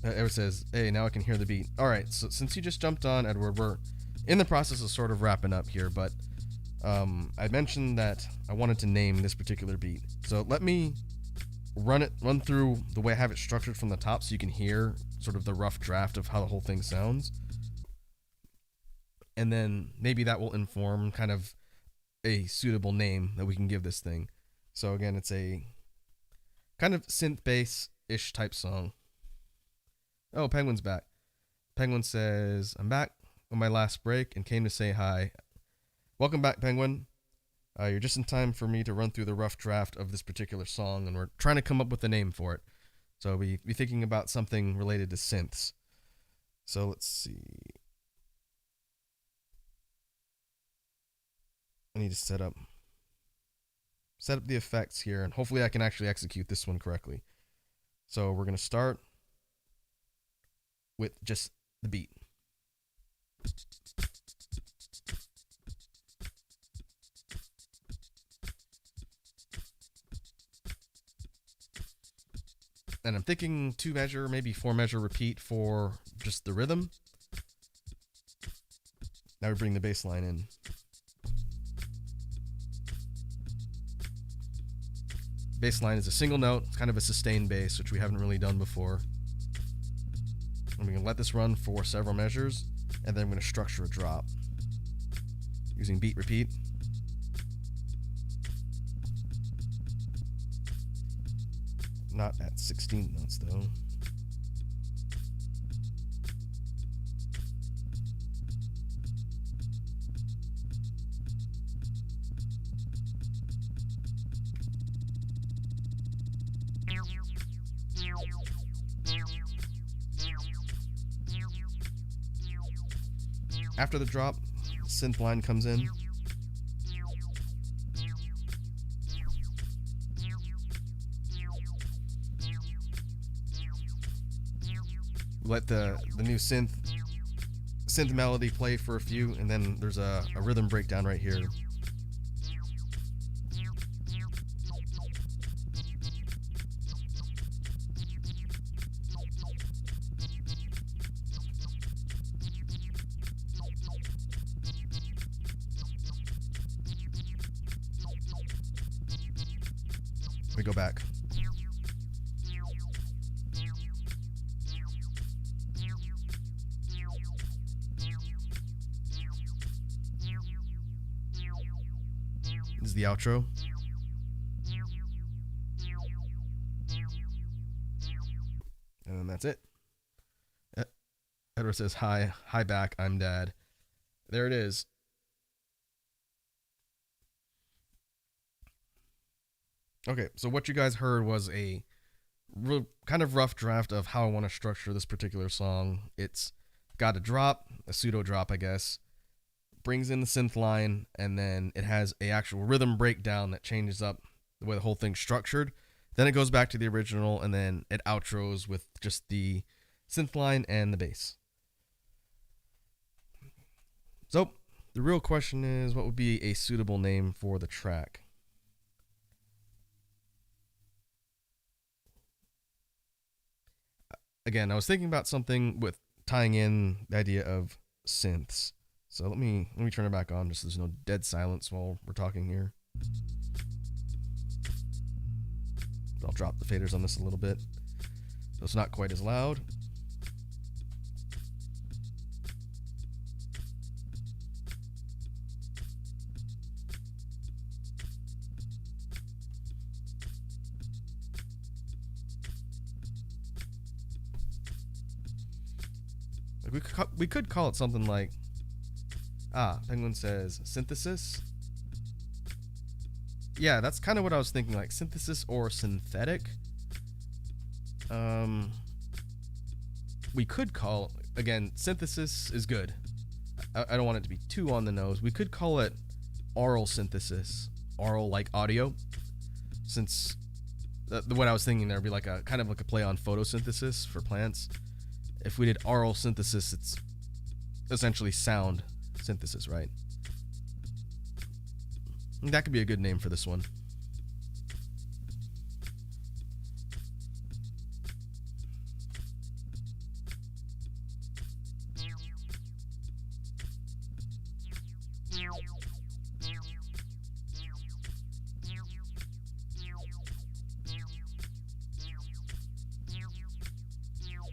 Edward says, hey, now I can hear the beat. All right, so since you just jumped on, Edward, we're in the process of sort of wrapping up here, but I mentioned that I wanted to name this particular beat. So let me run through the way I have it structured from the top so you can hear sort of the rough draft of how the whole thing sounds. And then maybe that will inform kind of a suitable name that we can give this thing. So again, it's a kind of synth bass-ish type song. Oh, Penguin's back. Penguin says, I'm back on my last break and came to say hi. Welcome back, Penguin. You're just in time for me to run through the rough draft of this particular song, and we're trying to come up with a name for it. So we'll be thinking about something related to synths. So let's see. I need to set up the effects here, and hopefully I can actually execute this one correctly. So we're going to start with just the beat. And I'm thinking 2 measure, maybe 4 measure repeat for just the rhythm. Now we bring the bass line in. Bass line is a single note, it's kind of a sustained bass, which we haven't really done before. And we can let this run for several measures, and then I'm going to structure a drop using beat repeat. Not at 16 notes though. After the drop, synth line comes in. Let the new synth melody play for a few, and then there's a rhythm breakdown right here. We go back. This is the outro. And then that's it. Edward says, hi back, I'm dad. There it is. Okay, so what you guys heard was a kind of rough draft of how I want to structure this particular song. It's got a drop, a pseudo drop, I guess, brings in the synth line, and then it has a actual rhythm breakdown that changes up the way the whole thing's structured. Then it goes back to the original, and then it outros with just the synth line and the bass. So the real question is, what would be a suitable name for the track? again, I was thinking about something with tying in the idea of synths. So let me turn it back on just so there's no dead silence while we're talking here. I'll drop the faders on this a little bit so it's not quite as loud. We could call it something like, Penguin says synthesis. Yeah, that's kind of what I was thinking, like synthesis or synthetic. We could call, again, synthesis is good. I don't want it to be too on the nose. We could call it aural synthesis, aural like audio, since what I was thinking there would be like a kind of like a play on photosynthesis for plants. If we did aural synthesis, it's essentially sound synthesis, right? That could be a good name for this one.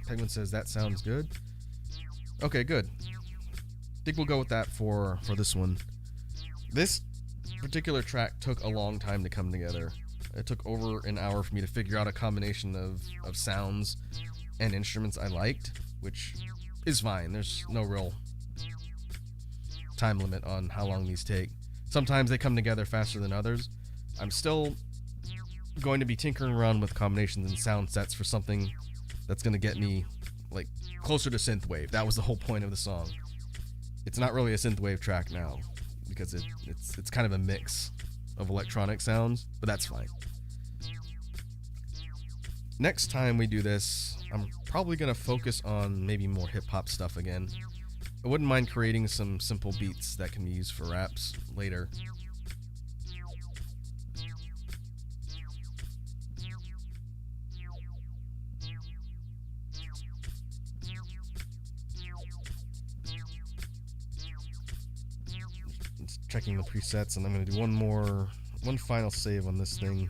Penguin says that sounds good. Okay, good. I think we'll go with that for this one. This particular track took a long time to come together. It took over an hour for me to figure out a combination of sounds and instruments I liked, which is fine. There's no real time limit on how long these take. Sometimes they come together faster than others. I'm still going to be tinkering around with combinations and sound sets for something that's going to get me like closer to synthwave. That was the whole point of the song. It's not really a synthwave track now because it's kind of a mix of electronic sounds, but that's fine. Next time we do this, I'm probably going to focus on maybe more hip-hop stuff again. I wouldn't mind creating some simple beats that can be used for raps later. Checking the presets, and I'm going to do one final save on this thing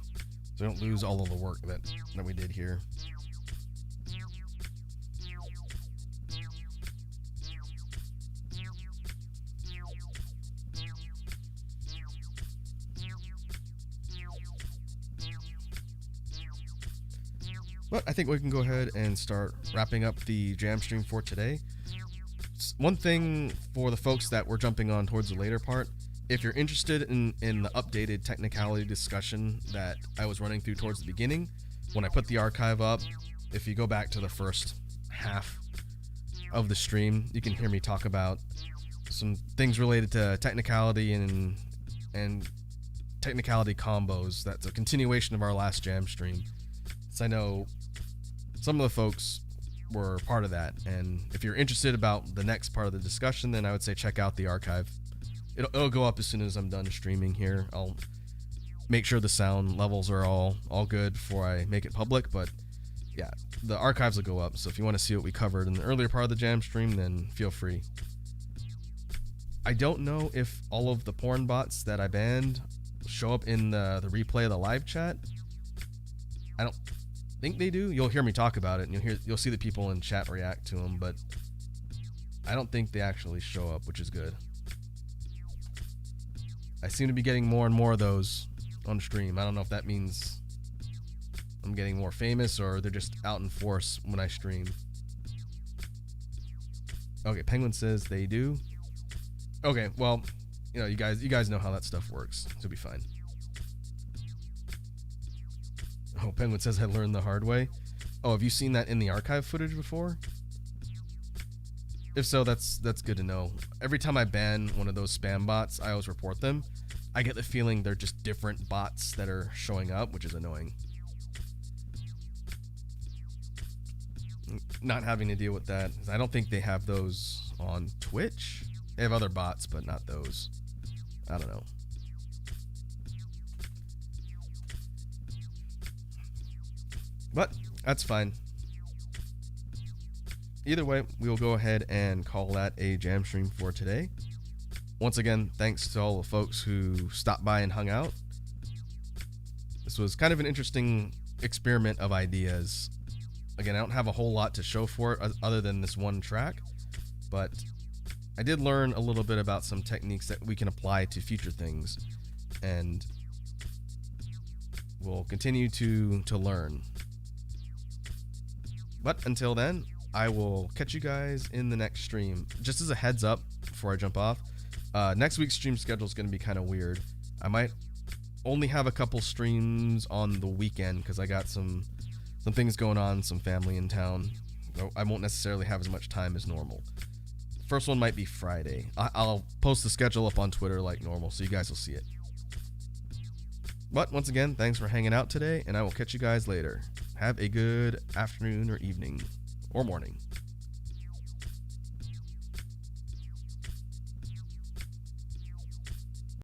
so I don't lose all of the work that we did here. But I think we can go ahead and start wrapping up the jam stream for today. One thing for the folks that were jumping on towards the later part, if you're interested in the updated technicality discussion that I was running through towards the beginning, when I put the archive up, if you go back to the first half of the stream, you can hear me talk about some things related to technicality and technicality combos. That's a continuation of our last jam stream. So I know some of the folks were part of that, and if you're interested about the next part of the discussion, then I would say check out the archive. It'll go up as soon as I'm done streaming here. I'll make sure the sound levels are all good before I make it public, but yeah, the archives will go up, so if you want to see what we covered in the earlier part of the jam stream, then feel free. I don't know if all of the porn bots that I banned show up in the replay of the live chat. I don't think they do. You'll hear me talk about it, and you'll see the people in chat react to them, but I don't think they actually show up, which is good. I seem to be getting more and more of those on stream. I don't know if that means I'm getting more famous or they're just out in force when I stream. Okay, Penguin says they do. Okay, well, you guys know how that stuff works. It'll be fine. Oh, Penguin says I learned the hard way. Oh, have you seen that in the archive footage before? If so, that's good to know. Every time I ban one of those spam bots, I always report them. I get the feeling they're just different bots that are showing up, which is annoying. Not having to deal with that. I don't think they have those on Twitch. They have other bots, but not those. I don't know. But that's fine. either way, we will go ahead and call that a jam stream for today. Once again, thanks to all the folks who stopped by and hung out. This was kind of an interesting experiment of ideas. Again, I don't have a whole lot to show for it other than this one track, but I did learn a little bit about some techniques that we can apply to future things, and we'll continue to learn. But until then, I will catch you guys in the next stream. Just as a heads up before I jump off, next week's stream schedule is going to be kind of weird. I might only have a couple streams on the weekend because I got some things going on, some family in town. I won't necessarily have as much time as normal. First one might be Friday. I'll post the schedule up on Twitter like normal, so you guys will see it. But once again, thanks for hanging out today, and I will catch you guys later. Have a good afternoon or evening or morning.